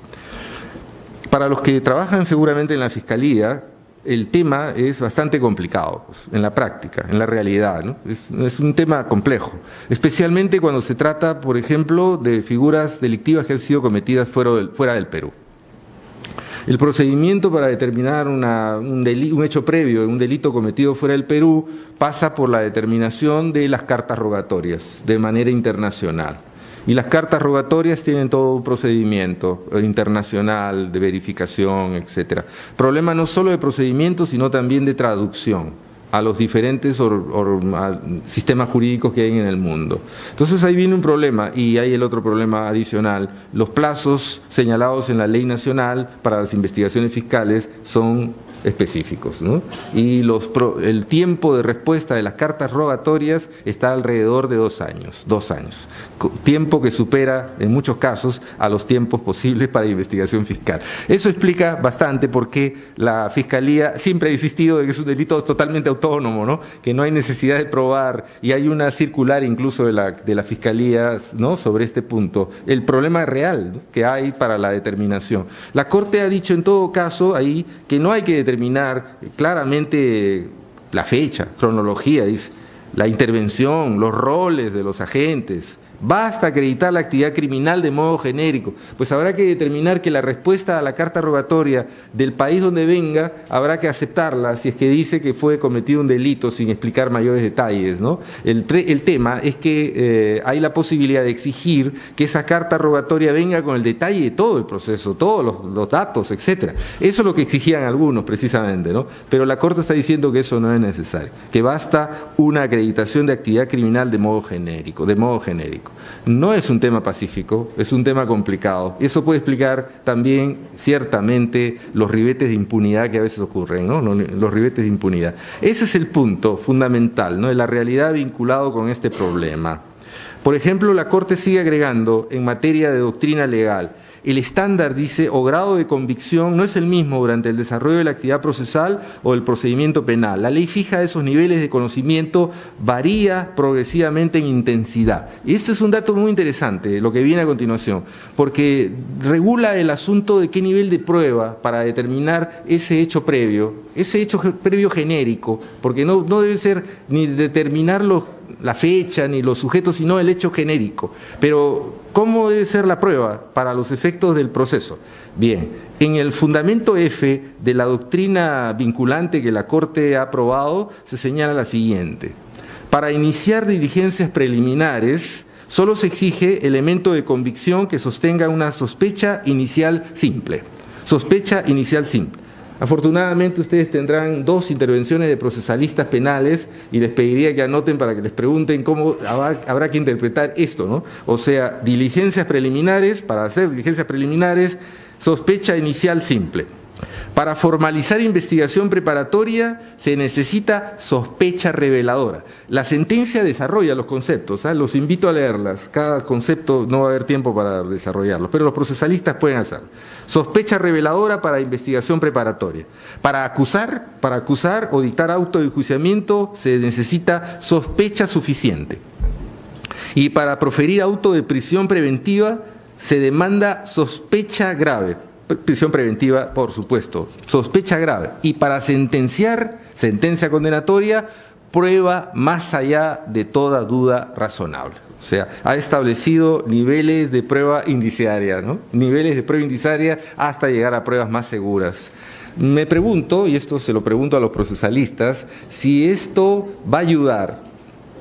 Para los que trabajan seguramente en la Fiscalía, el tema es bastante complicado, pues, en la práctica, en la realidad, ¿no? Es un tema complejo, especialmente cuando se trata, por ejemplo, de figuras delictivas que han sido cometidas fuera del Perú. El procedimiento para determinar un hecho previo, un delito cometido fuera del Perú, pasa por la determinación de las cartas rogatorias de manera internacional. Y las cartas rogatorias tienen todo un procedimiento internacional de verificación, etcétera. Problema no solo de procedimiento, sino también de traducción a los diferentes sistemas jurídicos que hay en el mundo. Entonces ahí viene un problema, y hay el otro problema adicional. Los plazos señalados en la ley nacional para las investigaciones fiscales son específicos, ¿no? Y el tiempo de respuesta de las cartas rogatorias está alrededor de 2 años, tiempo que supera en muchos casos a los tiempos posibles para investigación fiscal. Eso explica bastante por qué la Fiscalía siempre ha insistido de que es un delito totalmente autónomo, ¿no? Que no hay necesidad de probar, y hay una circular incluso de la Fiscalía, ¿no?, sobre este punto, el problema real, ¿no?, que hay para la determinación. La Corte ha dicho en todo caso ahí que no hay que determinar claramente la fecha, cronología, dice, la intervención, los roles de los agentes. Basta acreditar la actividad criminal de modo genérico, pues habrá que determinar que la respuesta a la carta rogatoria del país donde venga, habrá que aceptarla si es que dice que fue cometido un delito sin explicar mayores detalles, ¿no? El tema es que hay la posibilidad de exigir que esa carta rogatoria venga con el detalle de todo el proceso, todos los datos, etcétera. Eso es lo que exigían algunos precisamente, ¿no? Pero la Corte está diciendo que eso no es necesario, que basta una acreditación de actividad criminal de modo genérico, No es un tema pacífico, es un tema complicado. Y eso puede explicar también, ciertamente, los ribetes de impunidad que a veces ocurren, ¿no? Los ribetes de impunidad. Ese es el punto fundamental, ¿no?, de la realidad vinculado con este problema. Por ejemplo, la Corte sigue agregando en materia de doctrina legal: el estándar, dice, o grado de convicción no es el mismo durante el desarrollo de la actividad procesal o del procedimiento penal. La ley fija esos niveles de conocimiento, varía progresivamente en intensidad. Y este es un dato muy interesante, lo que viene a continuación, porque regula el asunto de qué nivel de prueba para determinar ese hecho previo genérico, porque no debe ser ni determinar la fecha ni los sujetos, sino el hecho genérico. Pero ¿cómo debe ser la prueba para los efectos del proceso? Bien, en el fundamento F de la doctrina vinculante que la Corte ha aprobado, se señala la siguiente: para iniciar diligencias preliminares, solo se exige elemento de convicción que sostenga una sospecha inicial simple. Sospecha inicial simple. Afortunadamente ustedes tendrán 2 intervenciones de procesalistas penales y les pediría que anoten para que les pregunten cómo habrá que interpretar esto, ¿no? O sea, diligencias preliminares, para hacer diligencias preliminares, sospecha inicial simple. Para formalizar investigación preparatoria se necesita sospecha reveladora. La sentencia desarrolla los conceptos, ¿eh? Los invito a leerlas. Cada concepto no va a haber tiempo para desarrollarlo, pero los procesalistas pueden hacerlo. Sospecha reveladora para investigación preparatoria. Para acusar o dictar auto de enjuiciamiento se necesita sospecha suficiente. Y para proferir auto de prisión preventiva se demanda sospecha grave. Prisión preventiva, por supuesto, sospecha grave. Y para sentenciar, sentencia condenatoria, prueba más allá de toda duda razonable. O sea, ha establecido niveles de prueba indiciaria, ¿no? Niveles de prueba indiciaria hasta llegar a pruebas más seguras. Me pregunto, y esto se lo pregunto a los procesalistas, si esto va a ayudar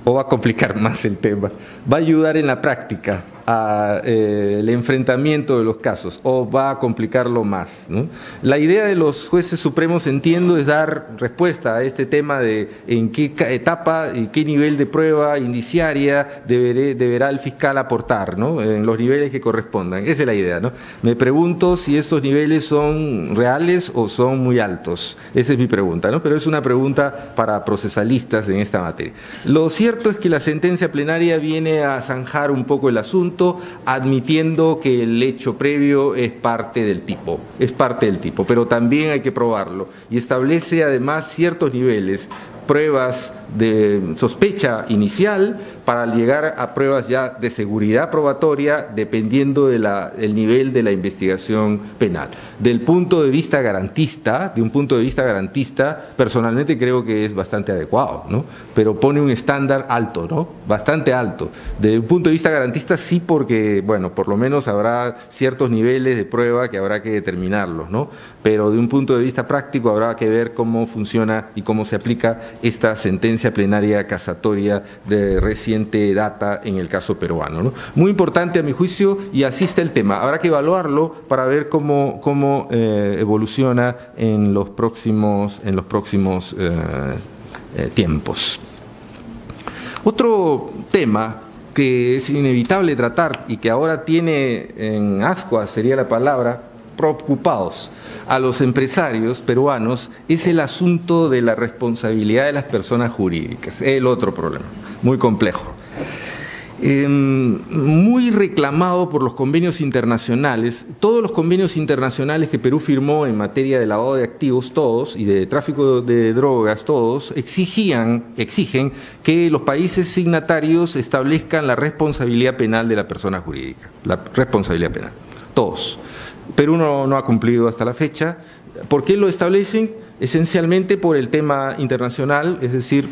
o va a complicar más el tema, va a ayudar en la práctica el enfrentamiento de los casos o va a complicarlo más, ¿no? La idea de los jueces supremos, entiendo, es dar respuesta a este tema de en qué etapa y qué nivel de prueba indiciaria deberá el fiscal aportar, ¿no? En los niveles que correspondan. Esa es la idea, ¿no? Me pregunto si esos niveles son reales o son muy altos. Esa es mi pregunta, ¿no? Pero es una pregunta para procesalistas en esta materia. Lo cierto es que la sentencia plenaria viene a zanjar un poco el asunto, admitiendo que el hecho previo es parte del tipo, pero también hay que probarlo y establece además ciertos niveles, pruebas de sospecha inicial para llegar a pruebas ya de seguridad probatoria dependiendo del nivel de la investigación penal. Del punto de vista garantista, personalmente creo que es bastante adecuado, ¿no? Pero pone un estándar alto, ¿no? Bastante alto. Desde un punto de vista garantista sí, porque, bueno, por lo menos habrá ciertos niveles de prueba que habrá que determinarlos, ¿no? Pero de un punto de vista práctico habrá que ver cómo funciona y cómo se aplica esta sentencia plenaria casatoria de reciente data en el caso peruano, ¿no? Muy importante a mi juicio, y así está el tema. Habrá que evaluarlo para ver cómo evoluciona en los próximos tiempos. Otro tema que es inevitable tratar y que ahora tiene en ascuas, sería la palabra, preocupados a los empresarios peruanos, es el asunto de la responsabilidad de las personas jurídicas, el otro problema, muy complejo. Muy reclamado por los convenios internacionales. Todos los convenios internacionales que Perú firmó en materia de lavado de activos, todos, y de tráfico de drogas, todos, exigen que los países signatarios establezcan la responsabilidad penal de la persona jurídica, la responsabilidad penal, todos. Perú no ha cumplido hasta la fecha. ¿Por qué lo establecen? Esencialmente por el tema internacional, es decir,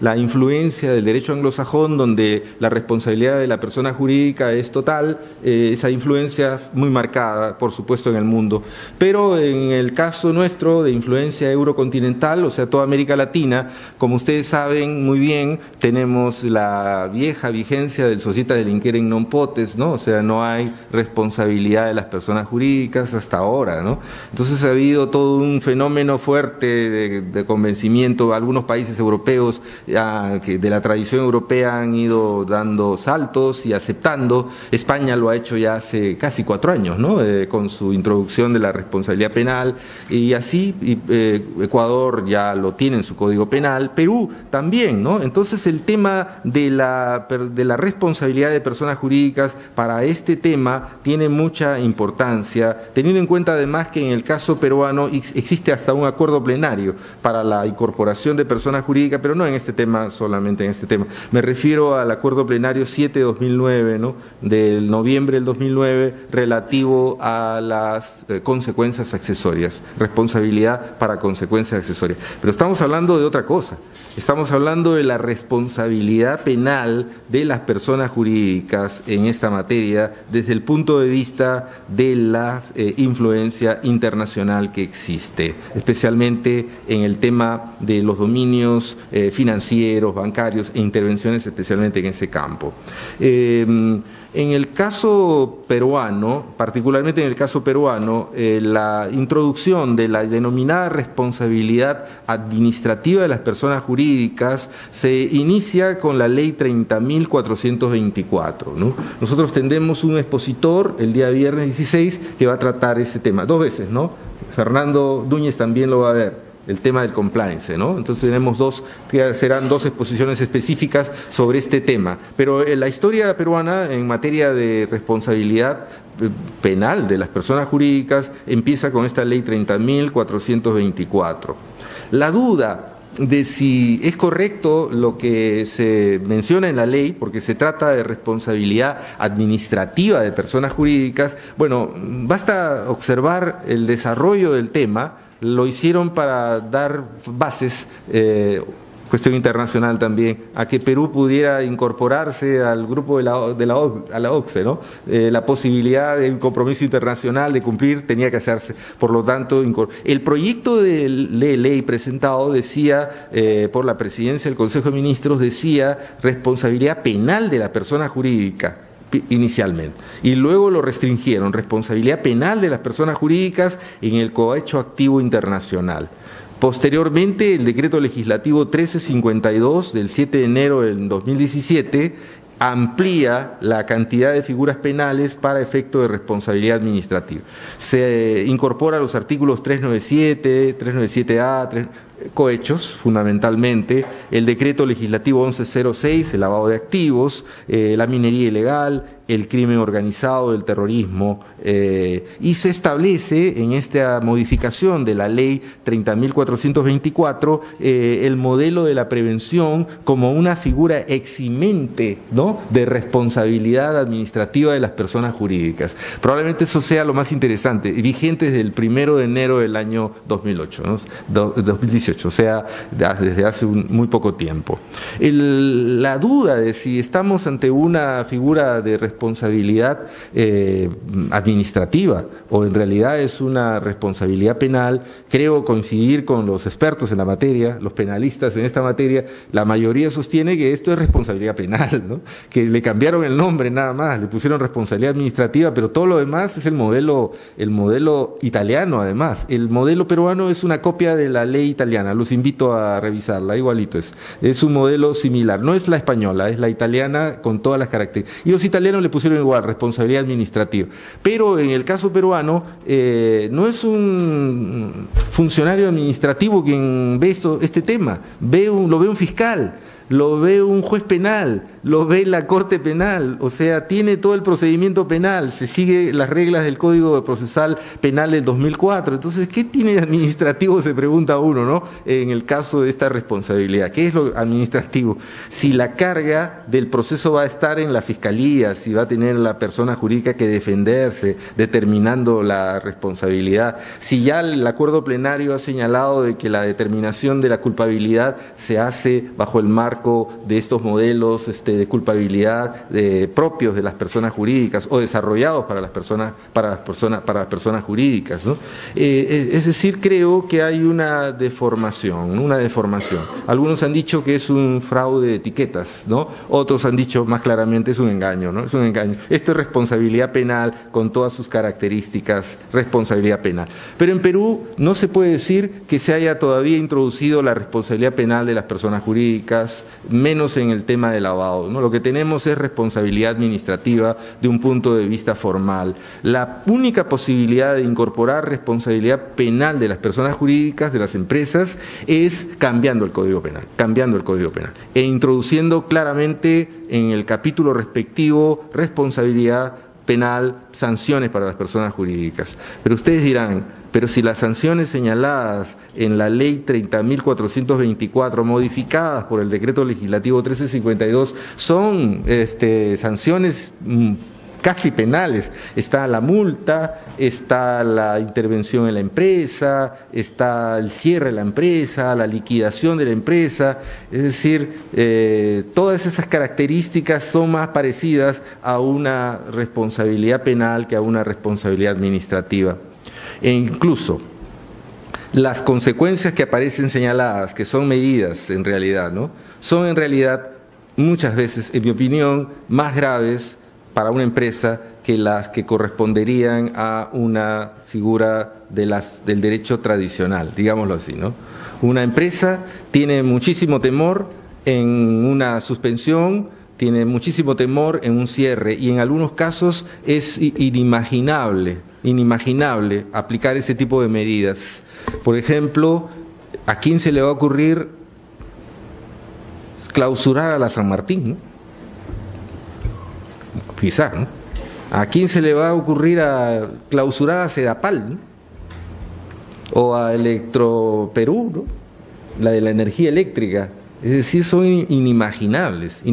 la influencia del derecho anglosajón, donde la responsabilidad de la persona jurídica es total, esa influencia muy marcada, por supuesto, en el mundo. Pero en el caso nuestro, de influencia eurocontinental, o sea, toda América Latina, como ustedes saben muy bien, tenemos la vieja vigencia del società delinquere in non potest, ¿no? O sea, no hay responsabilidad de las personas jurídicas hasta ahora, ¿no? Entonces ha habido todo un fenómeno fuerte de convencimiento. Algunos países europeos que de la tradición europea han ido dando saltos y aceptando. España lo ha hecho ya hace casi 4 años, ¿no? Con su introducción de la responsabilidad penal, y así Ecuador ya lo tiene en su código penal, Perú también, ¿no? Entonces el tema de la responsabilidad de personas jurídicas para este tema tiene mucha importancia, teniendo en cuenta además que en el caso peruano existe hasta un acuerdo plenario para la incorporación de personas jurídicas, pero no en este tema, solamente en este tema. Me refiero al acuerdo plenario 7/2009, ¿no? Del noviembre del 2009, relativo a las consecuencias accesorias, responsabilidad para consecuencias accesorias. Pero estamos hablando de otra cosa, estamos hablando de la responsabilidad penal de las personas jurídicas en esta materia desde el punto de vista de la influencia internacional que existe, especialmente en el tema de los dominios financieros, bancarios e intervenciones especialmente en ese campo. En el caso peruano, particularmente en el caso peruano, la introducción de la denominada responsabilidad administrativa de las personas jurídicas se inicia con la ley 30.424, ¿no? Nosotros tendremos un expositor el día viernes 16 que va a tratar ese tema 2 veces, ¿no? Fernando Núñez también lo va a ver, el tema del compliance, ¿no? Entonces tenemos serán 2 exposiciones específicas sobre este tema. Pero la historia peruana en materia de responsabilidad penal de las personas jurídicas empieza con esta ley 30.424. La duda de si es correcto lo que se menciona en la ley, porque se trata de responsabilidad administrativa de personas jurídicas, bueno, basta observar el desarrollo del tema. Lo hicieron para dar bases, cuestión internacional también, a que Perú pudiera incorporarse al grupo de la OCDE, ¿no? La posibilidad de un compromiso internacional de cumplir tenía que hacerse. Por lo tanto, el proyecto de ley presentado decía, por la presidencia del Consejo de Ministros, decía responsabilidad penal de la persona jurídica. inicialmente, y luego lo restringieron, responsabilidad penal de las personas jurídicas en el cohecho activo internacional. Posteriormente, el decreto legislativo 1352 del 7 de enero del 2017 amplía la cantidad de figuras penales para efecto de responsabilidad administrativa. Se incorpora los artículos 397, 397A, cohechos, fundamentalmente, el decreto legislativo 1106, el lavado de activos, la minería ilegal, el crimen organizado, el terrorismo, y se establece en esta modificación de la ley 30.424 el modelo de la prevención como una figura eximente, ¿no?, de responsabilidad administrativa de las personas jurídicas. Probablemente eso sea lo más interesante, vigente desde el 1 de enero del año 2008, ¿no? 2018, o sea, desde hace muy poco tiempo. La duda de si estamos ante una figura de responsabilidad administrativa o en realidad es una responsabilidad penal, creo coincidir con los expertos en la materia, los penalistas en esta materia. La mayoría sostiene que esto es responsabilidad penal, ¿no?, que le cambiaron el nombre nada más, le pusieron responsabilidad administrativa, pero todo lo demás es el modelo italiano. Además, el modelo peruano es una copia de la ley italiana, los invito a revisarla, igualito es un modelo similar, no es la española, es la italiana con todas las características, y los italianos le pusieron igual, responsabilidad administrativa. Pero en el caso peruano, no es un funcionario administrativo quien ve este tema, lo ve un fiscal, lo ve un juez penal, lo ve la Corte Penal, o sea, tiene todo el procedimiento penal, se sigue las reglas del Código Procesal Penal del 2004. Entonces, ¿qué tiene de administrativo? Se pregunta uno, ¿no?, en el caso de esta responsabilidad. ¿Qué es lo administrativo? Si la carga del proceso va a estar en la Fiscalía, si va a tener la persona jurídica que defenderse, determinando la responsabilidad, si ya el acuerdo plenario ha señalado de que la determinación de la culpabilidad se hace bajo el marco de estos modelos de culpabilidad propios de las personas jurídicas o desarrollados para las personas jurídicas, ¿no? Es decir, creo que hay una deformación. Algunos han dicho que es un fraude de etiquetas, ¿no? Otros han dicho más claramente es un engaño, ¿no? Es un engaño. Esto es responsabilidad penal con todas sus características, responsabilidad penal. Pero en Perú no se puede decir que se haya todavía introducido la responsabilidad penal de las personas jurídicas, menos en el tema de lavado, ¿no? Lo que tenemos es responsabilidad administrativa de un punto de vista formal. La única posibilidad de incorporar responsabilidad penal de las personas jurídicas, de las empresas, es cambiando el Código Penal, e introduciendo claramente en el capítulo respectivo responsabilidad penal, sanciones para las personas jurídicas. Pero ustedes dirán, pero si las sanciones señaladas en la ley 30.424, modificadas por el decreto legislativo 1352, son sanciones casi penales, está la multa, está la intervención en la empresa, está el cierre de la empresa, la liquidación de la empresa, es decir, todas esas características son más parecidas a una responsabilidad penal que a una responsabilidad administrativa. E incluso las consecuencias que aparecen señaladas, que son medidas en realidad, ¿no?, son en realidad muchas veces, en mi opinión, más graves para una empresa que las que corresponderían a una figura del derecho tradicional, digámoslo así, ¿no? Una empresa tiene muchísimo temor en una suspensión, tiene muchísimo temor en un cierre, y en algunos casos es inimaginable aplicar ese tipo de medidas. Por ejemplo, ¿a quién se le va a ocurrir clausurar a la San Martín, ¿no? Quizás, ¿no? ¿A quién se le va a ocurrir a clausurar a Sedapal, ¿no?, o a Electroperú, ¿no?, la de la energía eléctrica? Es decir, son inimaginables.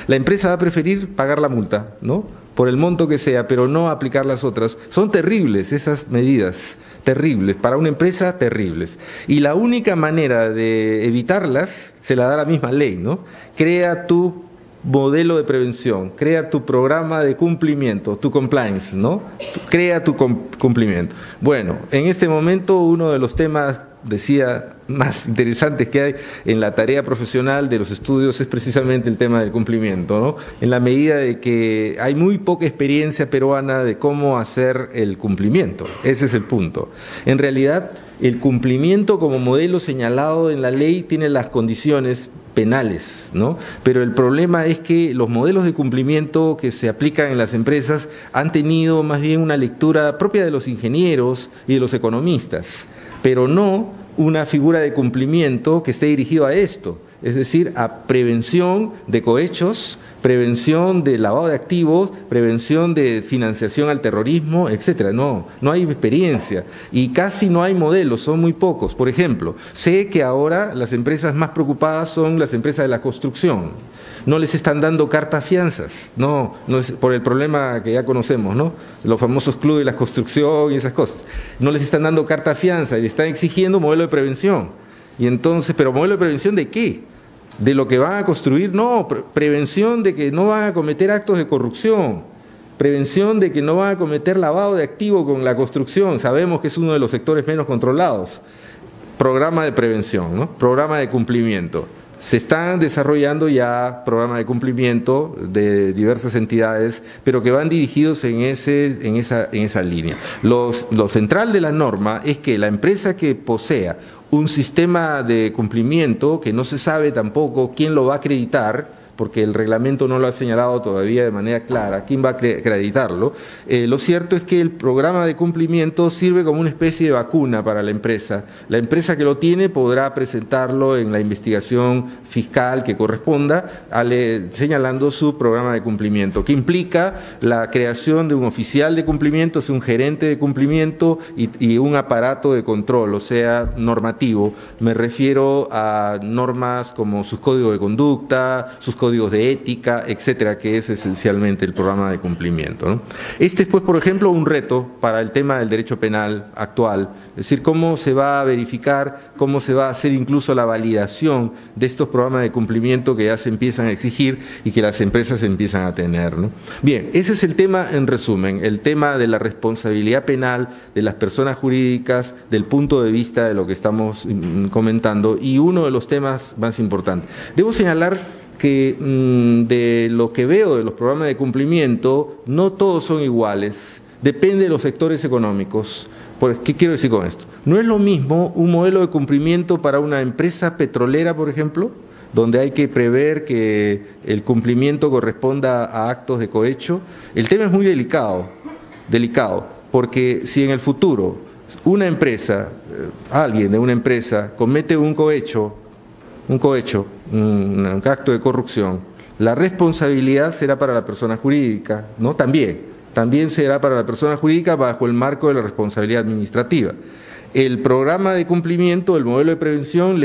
La empresa va a preferir pagar la multa, ¿no?, por el monto que sea, pero no aplicar las otras. Son terribles esas medidas, terribles, para una empresa terribles. Y la única manera de evitarlas se la da la misma ley, ¿no? Crea tu modelo de prevención, crea tu programa de cumplimiento, tu compliance, ¿no? Crea tu cumplimiento. Bueno, en este momento uno de los temas decía, más interesantes que hay en la tarea profesional de los estudios es precisamente el tema del cumplimiento, ¿no? En la medida de que hay muy poca experiencia peruana de cómo hacer el cumplimiento. Ese es el punto. En realidad, el cumplimiento como modelo señalado en la ley tiene las condiciones penales, ¿no? Pero el problema es que los modelos de cumplimiento que se aplican en las empresas han tenido más bien una lectura propia de los ingenieros y de los economistas, pero no una figura de cumplimiento que esté dirigido a esto, es decir, a prevención de cohechos, prevención de lavado de activos, prevención de financiación al terrorismo, etcétera. No hay experiencia y casi no hay modelos, son muy pocos. Por ejemplo, sé que ahora las empresas más preocupadas son las empresas de la construcción. No les están dando cartas fianzas, no es por el problema que ya conocemos, ¿no? Los famosos clubes de la construcción y esas cosas. No les están dando carta fianza y le están exigiendo modelo de prevención. Y entonces, ¿pero modelo de prevención de qué? ¿De lo que van a construir? No, prevención de que no van a cometer actos de corrupción, prevención de que no van a cometer lavado de activos con la construcción, sabemos que es uno de los sectores menos controlados. Programa de prevención, ¿no? Programa de cumplimiento. Se están desarrollando ya programas de cumplimiento de diversas entidades, pero que van dirigidos en esa línea. Lo central de la norma es que la empresa que posea un sistema de cumplimiento, que no se sabe tampoco quién lo va a acreditar, porque el reglamento no lo ha señalado todavía de manera clara, quién va a acreditarlo. Lo cierto es que el programa de cumplimiento sirve como una especie de vacuna para la empresa. La empresa que lo tiene podrá presentarlo en la investigación fiscal que corresponda, señalando su programa de cumplimiento, que implica la creación de un oficial de cumplimiento, un gerente de cumplimiento y un aparato de control, o sea, normativo. Me refiero a normas como sus códigos de conducta, sus códigos de ética, etcétera, que es esencialmente el programa de cumplimiento, ¿no? Este es, pues, por ejemplo, un reto para el tema del derecho penal actual, es decir, cómo se va a verificar, cómo se va a hacer incluso la validación de estos programas de cumplimiento que ya se empiezan a exigir y que las empresas empiezan a tener, ¿no? Bien, ese es el tema en resumen, el tema de la responsabilidad penal de las personas jurídicas del punto de vista de lo que estamos comentando y uno de los temas más importantes. Debo señalar que de lo que veo de los programas de cumplimiento, no todos son iguales, depende de los sectores económicos. ¿Qué quiero decir con esto? No es lo mismo un modelo de cumplimiento para una empresa petrolera, por ejemplo, donde hay que prever que el cumplimiento corresponda a actos de cohecho. El tema es muy delicado, porque si en el futuro una empresa, alguien de una empresa comete un cohecho, un acto de corrupción, la responsabilidad será para la persona jurídica, ¿no? También será para la persona jurídica bajo el marco de la responsabilidad administrativa. El programa de cumplimiento, el modelo de prevención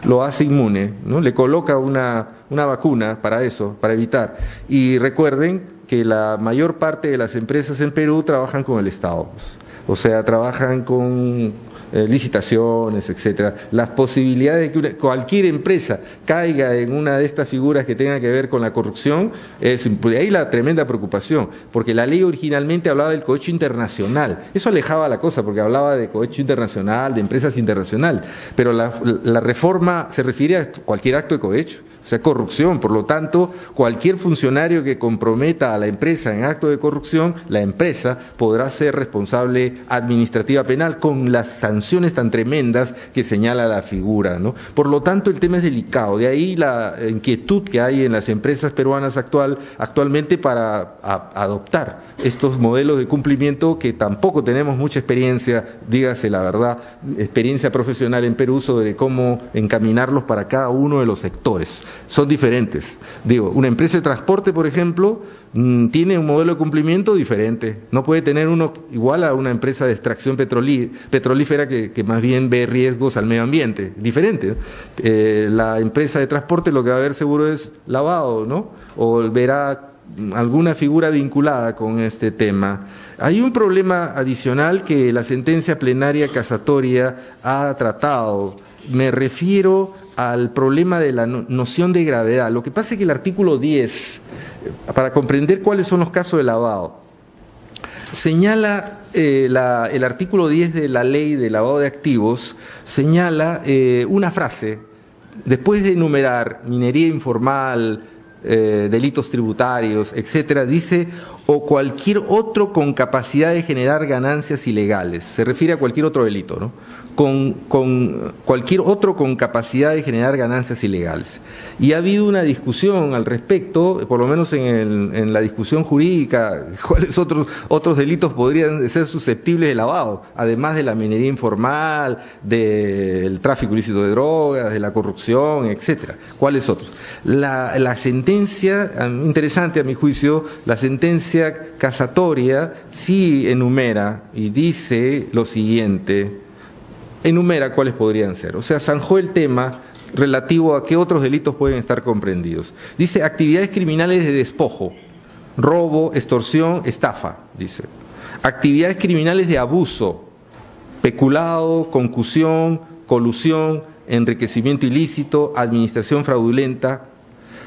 lo hace inmune, ¿no? Le coloca una vacuna para eso, para evitar. Y recuerden que la mayor parte de las empresas en Perú trabajan con el Estado, pues. O sea, trabajan con licitaciones, etcétera. Las posibilidades de que cualquier empresa caiga en una de estas figuras que tenga que ver con la corrupción, de ahí la tremenda preocupación, porque la ley originalmente hablaba del cohecho internacional. Eso alejaba la cosa, porque hablaba de cohecho internacional, de empresas internacionales, pero la reforma se refiere a cualquier acto de cohecho, o sea, corrupción. Por lo tanto, cualquier funcionario que comprometa a la empresa en acto de corrupción, la empresa podrá ser responsable administrativa penal con las sanciones tan tremendas que señala la figura, ¿no? Por lo tanto, el tema es delicado. De ahí la inquietud que hay en las empresas peruanas actualmente para adoptar estos modelos de cumplimiento que tampoco tenemos mucha experiencia, dígase la verdad, experiencia profesional en Perú sobre cómo encaminarlos para cada uno de los sectores. Son diferentes. Digo, una empresa de transporte, por ejemplo, tiene un modelo de cumplimiento diferente. No puede tener uno igual a una empresa de extracción petrolífera que más bien ve riesgos al medio ambiente. Diferente, ¿no? La empresa de transporte lo que va a ver seguro es lavado, ¿no? O verá alguna figura vinculada con este tema. Hay un problema adicional que la sentencia plenaria casatoria ha tratado. Me refiero al problema de la noción de gravedad. Lo que pasa es que el artículo 10, para comprender cuáles son los casos de lavado, señala el artículo 10 de la ley de lavado de activos, señala una frase, después de enumerar minería informal, delitos tributarios, etcétera, dice o cualquier otro con capacidad de generar ganancias ilegales. Se refiere a cualquier otro delito, ¿no? Con cualquier otro con capacidad de generar ganancias ilegales. Y ha habido una discusión al respecto, por lo menos en la discusión jurídica, cuáles otros delitos podrían ser susceptibles de lavado, además de la minería informal, del tráfico ilícito de drogas, de la corrupción, etcétera. ¿Cuáles otros? La sentencia, interesante a mi juicio, la sentencia casatoria sí enumera y dice lo siguiente, enumera cuáles podrían ser, o sea, zanjó el tema relativo a qué otros delitos pueden estar comprendidos. Dice actividades criminales de despojo, robo, extorsión, estafa, dice. Actividades criminales de abuso, peculado, concusión, colusión, enriquecimiento ilícito, administración fraudulenta.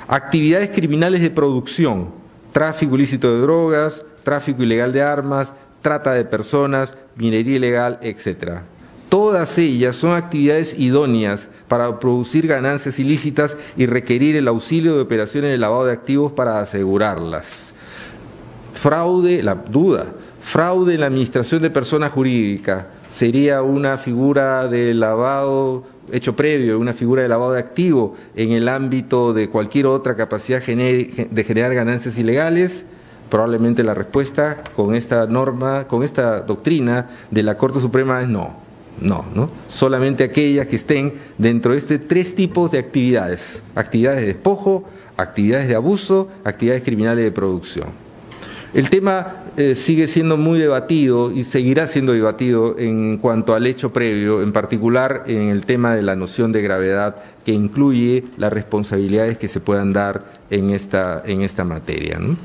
Actividades criminales de producción, tráfico ilícito de drogas, tráfico ilegal de armas, trata de personas, minería ilegal, etcétera. Todas ellas son actividades idóneas para producir ganancias ilícitas y requerir el auxilio de operaciones de lavado de activos para asegurarlas. Fraude, la duda, fraude en la administración de persona jurídica sería una figura de lavado hecho previo, una figura de lavado de activo en el ámbito de cualquier otra capacidad de generar ganancias ilegales. Probablemente la respuesta con esta norma, con esta doctrina de la Corte Suprema es no. No, solamente aquellas que estén dentro de tres tipos de actividades: actividades de despojo, actividades de abuso, actividades criminales de producción. El tema sigue siendo muy debatido y seguirá siendo debatido en cuanto al hecho previo, en particular en el tema de la noción de gravedad que incluye las responsabilidades que se puedan dar en esta materia, ¿no?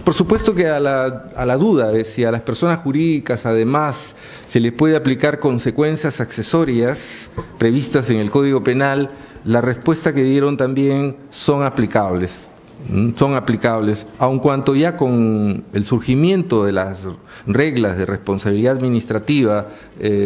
Por supuesto que a la duda de si a las personas jurídicas además se les puede aplicar consecuencias accesorias previstas en el Código Penal, la respuesta que dieron también son aplicables, aun cuanto ya con el surgimiento de las reglas de responsabilidad administrativa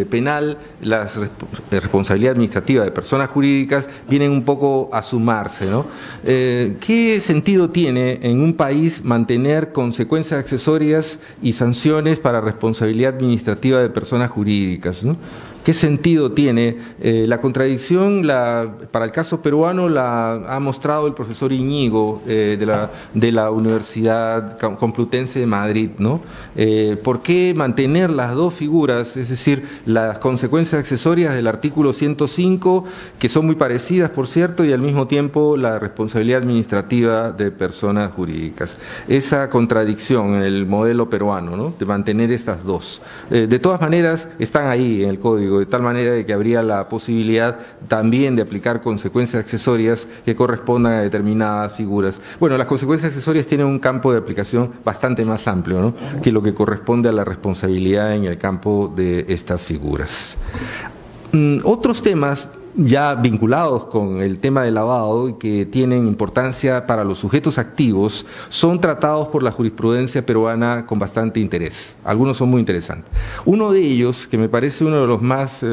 penal, de responsabilidad administrativa de personas jurídicas vienen un poco a sumarse, ¿no? ¿Qué sentido tiene en un país mantener consecuencias accesorias y sanciones para responsabilidad administrativa de personas jurídicas, ¿no? ¿Qué sentido tiene? La contradicción, para el caso peruano, la ha mostrado el profesor Iñigo de la Universidad Complutense de Madrid, ¿no? ¿Por qué mantener las dos figuras? Es decir, las consecuencias accesorias del artículo 105, que son muy parecidas, por cierto, y al mismo tiempo la responsabilidad administrativa de personas jurídicas. Esa contradicción en el modelo peruano, ¿no? De mantener estas dos. De todas maneras, están ahí en el Código, de tal manera de que habría la posibilidad también de aplicar consecuencias accesorias que correspondan a determinadas figuras. Bueno, las consecuencias accesorias tienen un campo de aplicación bastante más amplio, ¿no? Que lo que corresponde a la responsabilidad en el campo de estas figuras. Otros temas ya vinculados con el tema del lavado y que tienen importancia para los sujetos activos son tratados por la jurisprudencia peruana con bastante interés. Algunos son muy interesantes. Uno de ellos, que me parece uno de los más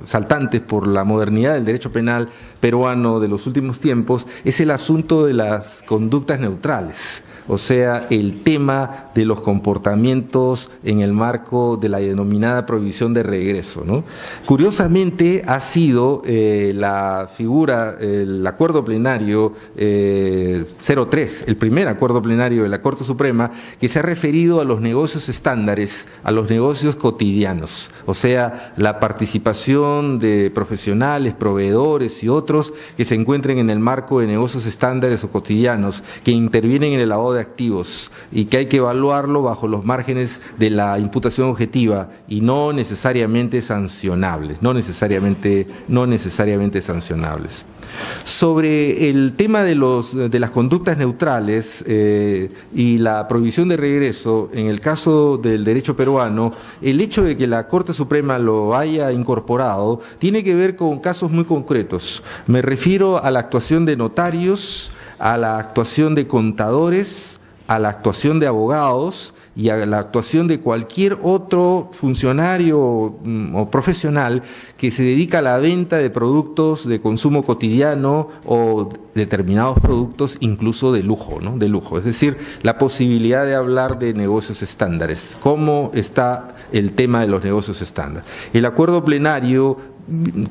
saltantes por la modernidad del derecho penal peruano de los últimos tiempos, es el asunto de las conductas neutrales. O sea, el tema de los comportamientos en el marco de la denominada prohibición de regreso, ¿no? Curiosamente ha sido la figura, el acuerdo plenario 03, el primer acuerdo plenario de la Corte Suprema, que se ha referido a los negocios estándares, a los negocios cotidianos, o sea, la participación de profesionales, proveedores y otros que se encuentren en el marco de negocios estándares o cotidianos, que intervienen en el lavado de activos y que hay que evaluarlo bajo los márgenes de la imputación objetiva y no necesariamente sancionables, no necesariamente necesariamente sancionables. Sobre el tema de las conductas neutrales y la prohibición de regreso, en el caso del derecho peruano, el hecho de que la Corte Suprema lo haya incorporado tiene que ver con casos muy concretos. Me refiero a la actuación de notarios, a la actuación de contadores, a la actuación de abogados y a la actuación de cualquier otro funcionario o profesional que se dedica a la venta de productos de consumo cotidiano o determinados productos incluso de lujo, ¿no? De lujo. Es decir, la posibilidad de hablar de negocios estándares. ¿Cómo está el tema de los negocios estándares? El acuerdo plenario,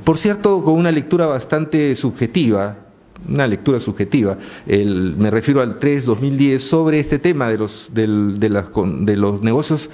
por cierto, con una lectura bastante subjetiva, me refiero al 3/2010, sobre este tema de los negocios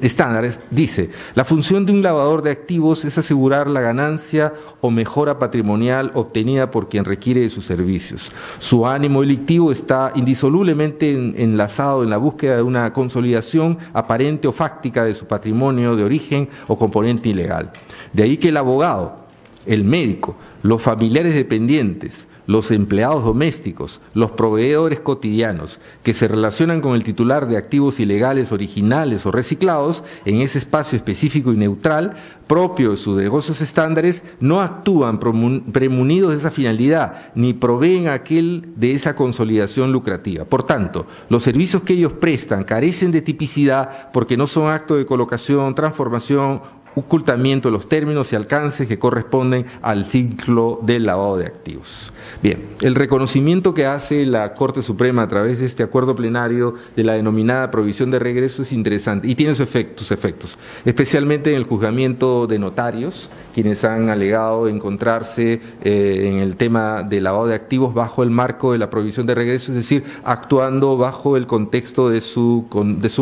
estándares, dice: la función de un lavador de activos es asegurar la ganancia o mejora patrimonial obtenida por quien requiere de sus servicios. Su ánimo delictivo está indisolublemente enlazado en la búsqueda de una consolidación aparente o fáctica de su patrimonio de origen o componente ilegal. De ahí que el abogado, el médico, los familiares dependientes, los empleados domésticos, los proveedores cotidianos que se relacionan con el titular de activos ilegales, originales o reciclados en ese espacio específico y neutral propio de sus negocios estándares, no actúan premunidos de esa finalidad ni proveen a aquel de esa consolidación lucrativa. Por tanto, los servicios que ellos prestan carecen de tipicidad porque no son actos de colocación, transformación, ocultamiento de los términos y alcances que corresponden al ciclo del lavado de activos. Bien, el reconocimiento que hace la Corte Suprema a través de este acuerdo plenario de la denominada prohibición de regreso es interesante y tiene sus efectos, especialmente en el juzgamiento de notarios, quienes han alegado encontrarse en el tema del lavado de activos bajo el marco de la prohibición de regreso, es decir, actuando bajo el contexto de su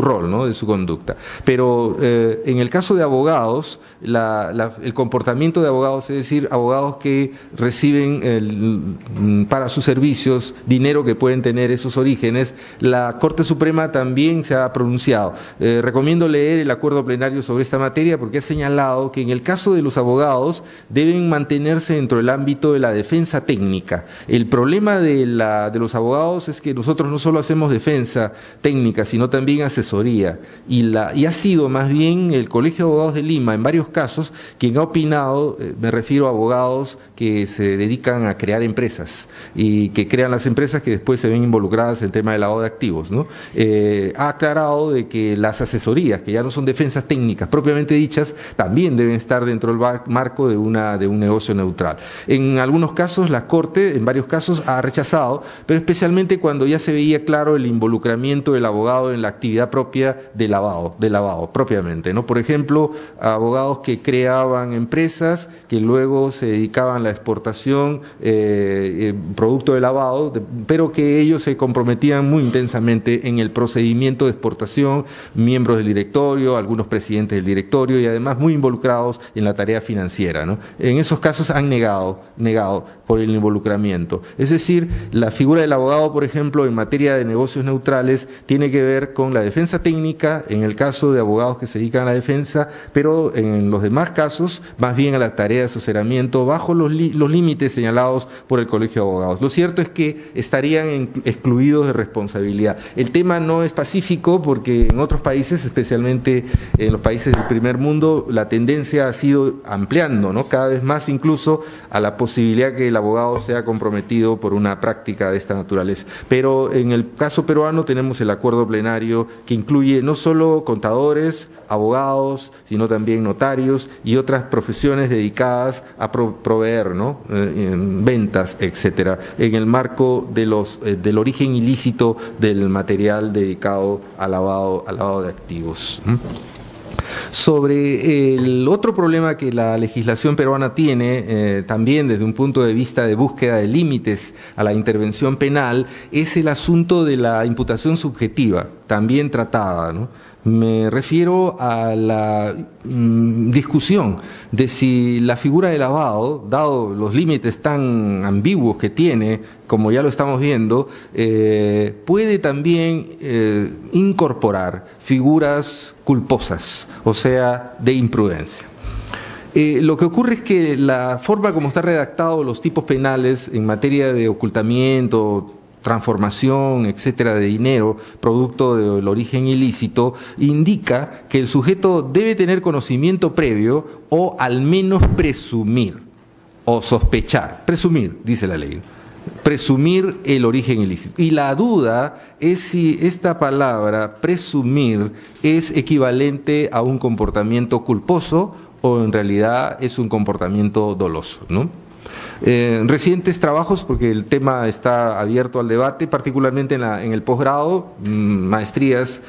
rol, ¿no? De su conducta. Pero en el caso de abogados, el comportamiento de abogados, es decir, abogados que reciben para sus servicios dinero que pueden tener esos orígenes, la Corte Suprema también se ha pronunciado. Recomiendo leer el acuerdo plenario sobre esta materia porque ha señalado que en el caso de los abogados deben mantenerse dentro del ámbito de la defensa técnica. El problema de los abogados es que nosotros no solo hacemos defensa técnica, sino también asesoría, y ha sido más bien el Colegio de Abogados de Lima, en varios casos, quien ha opinado, me refiero a abogados que se dedican a crear empresas y que crean las empresas que después se ven involucradas en el tema del lavado de activos, ¿no? Ha aclarado de que las asesorías, que ya no son defensas técnicas propiamente dichas, también deben estar dentro del marco de un negocio neutral. En algunos casos la Corte, en varios casos, ha rechazado, pero especialmente cuando ya se veía claro el involucramiento del abogado en la actividad propia de lavado propiamente, ¿no? Por ejemplo, abogados que creaban empresas que luego se dedicaban a la exportación producto de lavado, pero que ellos se comprometían muy intensamente en el procedimiento de exportación, miembros del directorio, algunos presidentes del directorio y además muy involucrados en la tarea financiera, ¿no? En esos casos han negado por el involucramiento. Es decir, la figura del abogado, por ejemplo, en materia de negocios neutrales, tiene que ver con la defensa técnica, en el caso de abogados que se dedican a la defensa, pero en los demás casos, más bien a la tarea de asesoramiento bajo los límites señalados por el Colegio de Abogados. Lo cierto es que estarían excluidos de responsabilidad. El tema no es pacífico porque en otros países, especialmente en los países del primer mundo, la tendencia ha sido ampliando, ¿no? Cada vez más incluso a la posibilidad que el abogado sea comprometido por una práctica de esta naturaleza. Pero en el caso peruano tenemos el acuerdo plenario que incluye no solo contadores, abogados, sino también notarios y otras profesiones dedicadas a proveer, ¿no? Ventas, etcétera, en el marco del origen ilícito del material dedicado al lavado de activos. Sobre el otro problema que la legislación peruana tiene, también desde un punto de vista de búsqueda de límites a la intervención penal, es el asunto de la imputación subjetiva, también tratada, ¿no? Me refiero a la discusión de si la figura de lavado, dado los límites tan ambiguos que tiene, como ya lo estamos viendo, puede también incorporar figuras culposas, o sea, de imprudencia. Lo que ocurre es que la forma como está redactado los tipos penales en materia de ocultamiento, transformación, etcétera, de dinero, producto del origen ilícito, indica que el sujeto debe tener conocimiento previo o al menos presumir o sospechar. Presumir, dice la ley. Presumir el origen ilícito. Y la duda es si esta palabra, presumir, es equivalente a un comportamiento culposo o en realidad es un comportamiento doloso, ¿no? Recientes trabajos, porque el tema está abierto al debate, particularmente en el posgrado, maestrías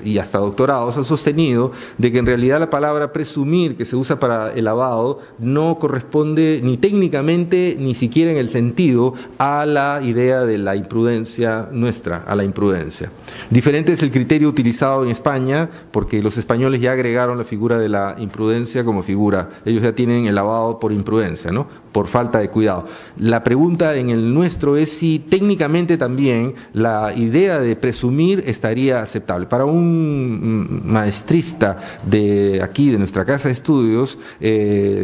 y hasta doctorados han sostenido de que en realidad la palabra presumir que se usa para el lavado no corresponde ni técnicamente ni siquiera en el sentido a la idea de la imprudencia nuestra, a la imprudencia. Diferente es el criterio utilizado en España, porque los españoles ya agregaron la figura de la imprudencia como figura, ellos ya tienen el lavado por imprudencia, ¿no? Por falta de cuidado. La pregunta en el nuestro es si técnicamente también la idea de presumir estaría aceptable. Para un maestrista de aquí, de nuestra casa de estudios,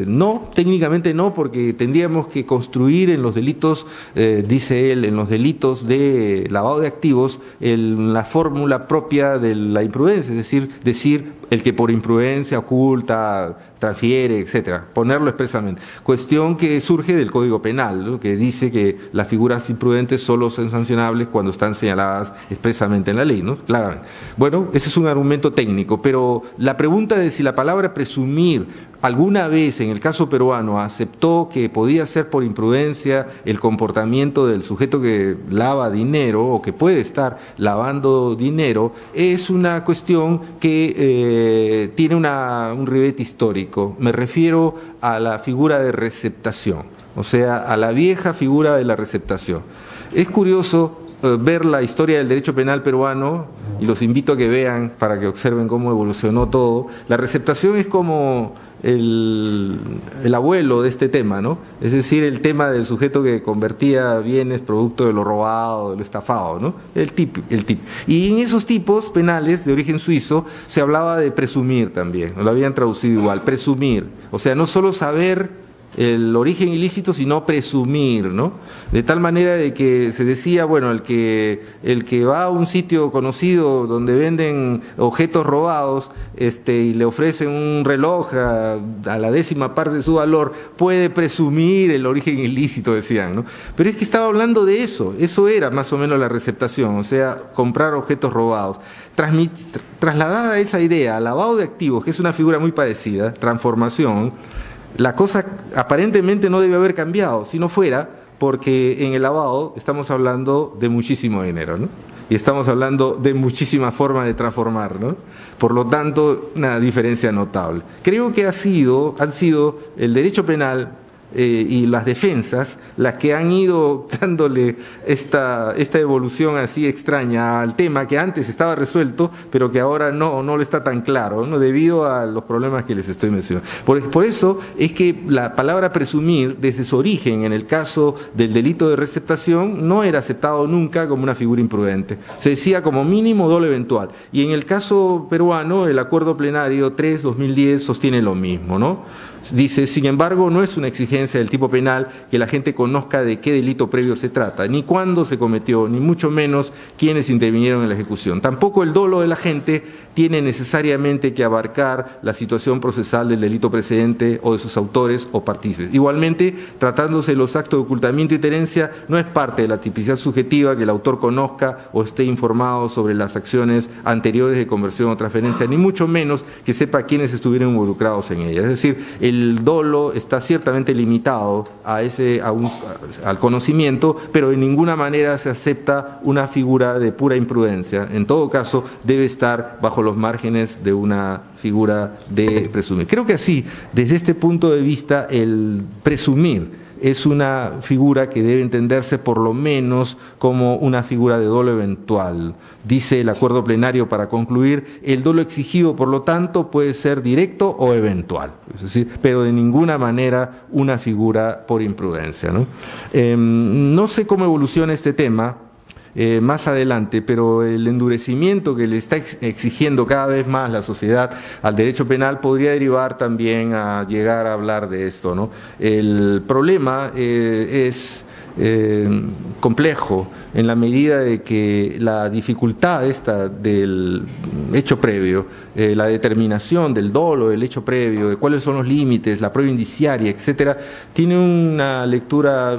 no, técnicamente no, porque tendríamos que construir en los delitos, dice él, en los delitos de lavado de activos, la fórmula propia de la imprudencia, es decir, el que por imprudencia oculta, transfiere, etcétera, ponerlo expresamente. Cuestión que surge del Código Penal, ¿no? Que dice que las figuras imprudentes solo son sancionables cuando están señaladas expresamente en la ley, ¿no? Claramente. Bueno, ese es un argumento técnico, pero la pregunta de si la palabra presumir alguna vez en el caso peruano aceptó que podía ser por imprudencia el comportamiento del sujeto que lava dinero o que puede estar lavando dinero, es una cuestión que tiene un ribete histórico. Me refiero a la figura de receptación, o sea, a la vieja figura de la receptación. Es curioso ver la historia del derecho penal peruano, y los invito a que vean para que observen cómo evolucionó todo. La receptación es como el abuelo de este tema, ¿no? Es decir, el tema del sujeto que convertía bienes producto de lo robado, de lo estafado, ¿no? El tipo. Y en esos tipos penales de origen suizo se hablaba de presumir también, lo habían traducido igual, presumir, o sea, no solo saber el origen ilícito, sino presumir, ¿no? De tal manera de que se decía, bueno, el que va a un sitio conocido donde venden objetos robados, y le ofrecen un reloj a la 10ª parte de su valor, puede presumir el origen ilícito, decían, ¿no? Pero es que estaba hablando de eso era más o menos la receptación, o sea, comprar objetos robados. Trasladada esa idea al lavado de activos, que es una figura muy parecida, transformación, la cosa aparentemente no debe haber cambiado, si no fuera porque en el lavado estamos hablando de muchísimo dinero, ¿no? Y estamos hablando de muchísimas formas de transformar, ¿no? Por lo tanto, una diferencia notable. Creo que han sido el derecho penal y las defensas las que han ido dándole esta evolución así extraña al tema que antes estaba resuelto, pero que ahora no le está tan claro, ¿no? Debido a los problemas que les estoy mencionando. Por eso es que la palabra presumir, desde su origen, en el caso del delito de receptación, no era aceptado nunca como una figura imprudente. Se decía como mínimo dolo eventual. Y en el caso peruano, el Acuerdo Plenario 3/2010 sostiene lo mismo, ¿no? Dice, sin embargo, no es una exigencia del tipo penal que la gente conozca de qué delito previo se trata, ni cuándo se cometió, ni mucho menos quiénes intervinieron en la ejecución. Tampoco el dolo de la gente tiene necesariamente que abarcar la situación procesal del delito precedente o de sus autores o partícipes. Igualmente, tratándose de los actos de ocultamiento y tenencia, no es parte de la tipicidad subjetiva que el autor conozca o esté informado sobre las acciones anteriores de conversión o transferencia, ni mucho menos que sepa quiénes estuvieron involucrados en ella. Es decir, el dolo está ciertamente limitado al conocimiento, pero de ninguna manera se acepta una figura de pura imprudencia. En todo caso, debe estar bajo los márgenes de una figura de presumir. Creo que así, desde este punto de vista, el presumir es una figura que debe entenderse por lo menos como una figura de dolo eventual. Dice el Acuerdo Plenario, para concluir, el dolo exigido, por lo tanto, puede ser directo o eventual, es decir, pero de ninguna manera una figura por imprudencia, ¿no? No sé cómo evoluciona este tema. más adelante, pero el endurecimiento que le está exigiendo cada vez más la sociedad al derecho penal podría derivar también a llegar a hablar de esto, ¿no? El problema es complejo en la medida de que la dificultad esta del hecho previo, la determinación del dolo del hecho previo, de cuáles son los límites, la prueba indiciaria, etcétera, tiene una lectura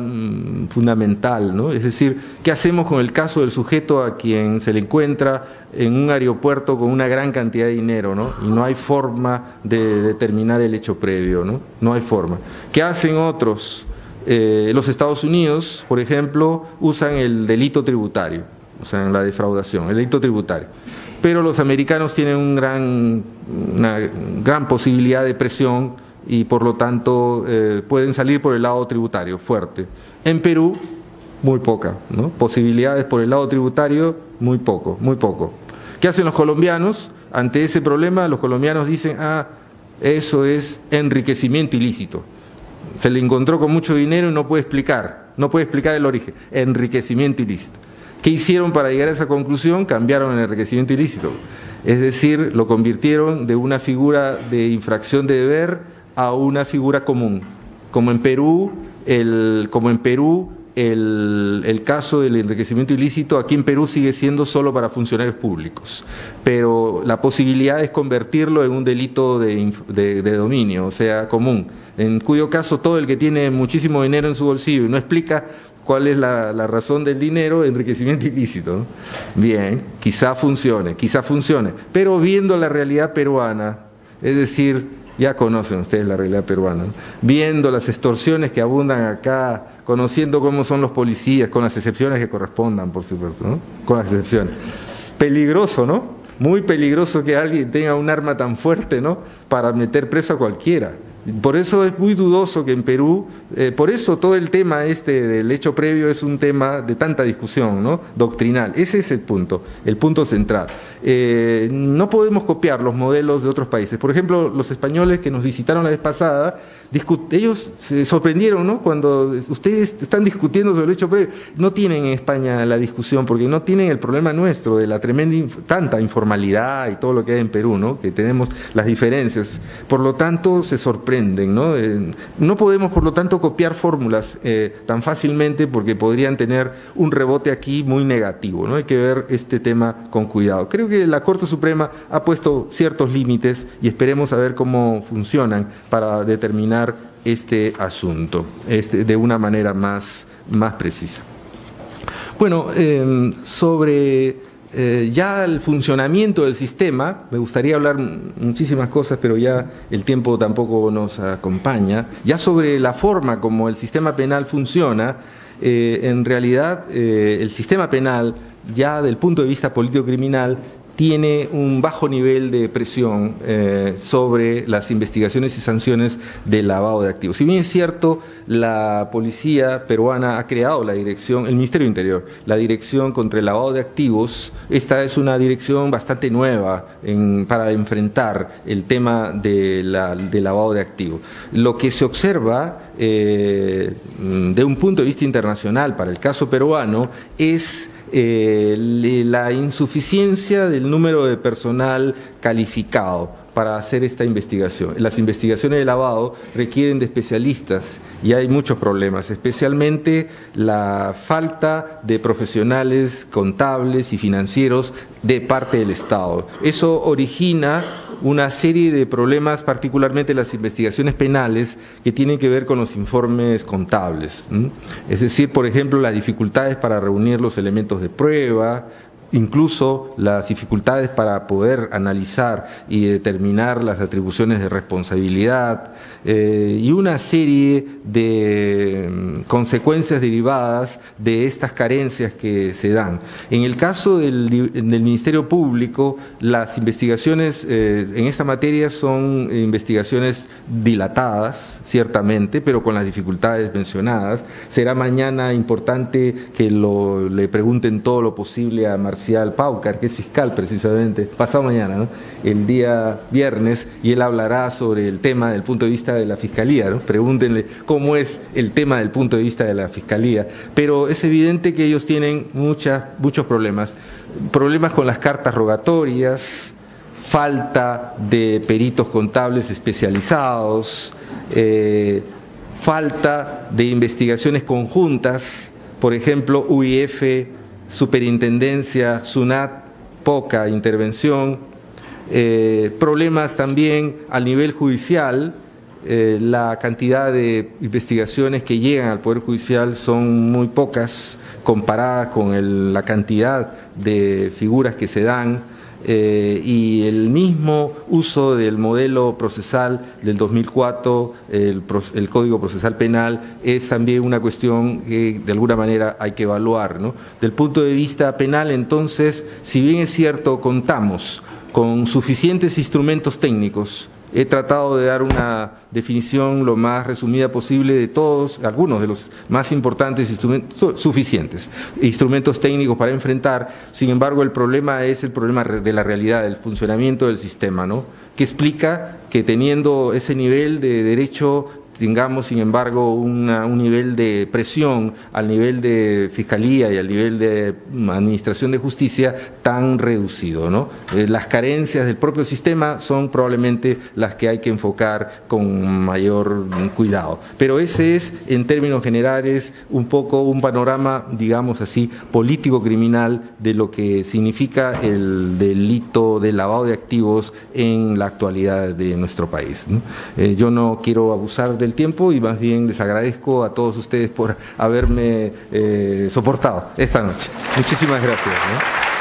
fundamental, ¿no? Es decir, ¿qué hacemos con el caso del sujeto a quien se le encuentra en un aeropuerto con una gran cantidad de dinero, ¿no? Y no hay forma de determinar el hecho previo, ¿no? No hay forma. ¿Qué hacen otros? Los Estados Unidos, por ejemplo, usan el delito tributario, o sea, la defraudación, el delito tributario. Pero los americanos tienen una gran posibilidad de presión y por lo tanto pueden salir por el lado tributario fuerte. En Perú, muy poca, ¿no? Posibilidades por el lado tributario, muy poco, muy poco. ¿Qué hacen los colombianos? Ante ese problema, los colombianos dicen, eso es enriquecimiento ilícito. Se le encontró con mucho dinero y no puede explicar el origen, enriquecimiento ilícito. ¿Qué hicieron para llegar a esa conclusión? Cambiaron el enriquecimiento ilícito. Es decir, lo convirtieron de una figura de infracción de deber a una figura común. Como en Perú, el caso del enriquecimiento ilícito aquí en Perú sigue siendo solo para funcionarios públicos, pero la posibilidad es convertirlo en un delito de dominio, o sea, común, en cuyo caso todo el que tiene muchísimo dinero en su bolsillo y no explica cuál es la razón del dinero, enriquecimiento ilícito, ¿no? Bien, quizá funcione, pero viendo la realidad peruana, es decir, ya conocen ustedes la realidad peruana, ¿no? Viendo las extorsiones que abundan acá, conociendo cómo son los policías, con las excepciones que correspondan, por supuesto, ¿no? Con las excepciones. Peligroso, ¿no? Muy peligroso que alguien tenga un arma tan fuerte, ¿no? Para meter preso a cualquiera. Por eso es muy dudoso que en Perú, por eso todo el tema del hecho previo es un tema de tanta discusión, ¿no? Doctrinal. Ese es el punto central. No podemos copiar los modelos de otros países. Por ejemplo, los españoles que nos visitaron la vez pasada, ellos se sorprendieron, ¿no? Cuando ustedes están discutiendo sobre el hecho previo. No tienen en España la discusión, porque no tienen el problema nuestro de la tanta informalidad y todo lo que hay en Perú, ¿no? Que tenemos las diferencias. Por lo tanto, se sorprenden, ¿no? No podemos, por lo tanto, copiar fórmulas tan fácilmente porque podrían tener un rebote aquí muy negativo, ¿no? Hay que ver este tema con cuidado. Creo que la Corte Suprema ha puesto ciertos límites y esperemos a ver cómo funcionan para determinar este asunto de una manera más precisa. Bueno, sobre ya el funcionamiento del sistema, me gustaría hablar muchísimas cosas, pero ya el tiempo tampoco nos acompaña. Ya sobre la forma como el sistema penal funciona, en realidad el sistema penal, ya del punto de vista político-criminal, tiene un bajo nivel de presión sobre las investigaciones y sanciones del lavado de activos. Si bien es cierto, la policía peruana ha creado la dirección, el Ministerio del Interior, la dirección contra el lavado de activos. Esta es una dirección bastante nueva para enfrentar el tema del lavado de activos. Lo que se observa de un punto de vista internacional para el caso peruano es la insuficiencia del número de personal calificado para hacer esta investigación. Las investigaciones de lavado requieren de especialistas y hay muchos problemas, especialmente la falta de profesionales contables y financieros de parte del Estado. Eso origina una serie de problemas, particularmente las investigaciones penales, que tienen que ver con los informes contables. Es decir, por ejemplo, las dificultades para reunir los elementos de prueba, incluso las dificultades para poder analizar y determinar las atribuciones de responsabilidad y una serie de consecuencias derivadas de estas carencias que se dan. En el caso del Ministerio Público, las investigaciones en esta materia son investigaciones dilatadas, ciertamente, pero con las dificultades mencionadas. Será mañana importante que le pregunten todo lo posible a Marcelo Marcial Paucar, que es fiscal precisamente, pasado mañana, ¿no? El día viernes, y él hablará sobre el tema del punto de vista de la Fiscalía, ¿no? Pregúntenle cómo es el tema del punto de vista de la Fiscalía. Pero es evidente que ellos tienen muchos problemas con las cartas rogatorias, falta de peritos contables especializados, falta de investigaciones conjuntas, por ejemplo, UIF, Superintendencia, SUNAT, poca intervención, problemas también a nivel judicial. La cantidad de investigaciones que llegan al Poder Judicial son muy pocas comparadas con la cantidad de figuras que se dan, y el mismo uso del modelo procesal del 2004, el Código Procesal Penal, es también una cuestión que de alguna manera hay que evaluar, ¿no? Del punto de vista penal, entonces, si bien es cierto, contamos con suficientes instrumentos técnicos. He tratado de dar una definición lo más resumida posible de algunos de los más importantes suficientes instrumentos técnicos para enfrentar. Sin embargo, el problema es el problema de la realidad, del funcionamiento del sistema, ¿no? Que explica que teniendo ese nivel de derecho tengamos, sin embargo, un nivel de presión al nivel de Fiscalía y al nivel de Administración de Justicia tan reducido, ¿no? Las carencias del propio sistema son probablemente las que hay que enfocar con mayor cuidado. Pero ese es, en términos generales, un poco un panorama, digamos así, político-criminal de lo que significa el delito de lavado de activos en la actualidad de nuestro país, ¿no? Yo no quiero abusar del tiempo y más bien les agradezco a todos ustedes por haberme soportado esta noche. Muchísimas gracias, ¿no?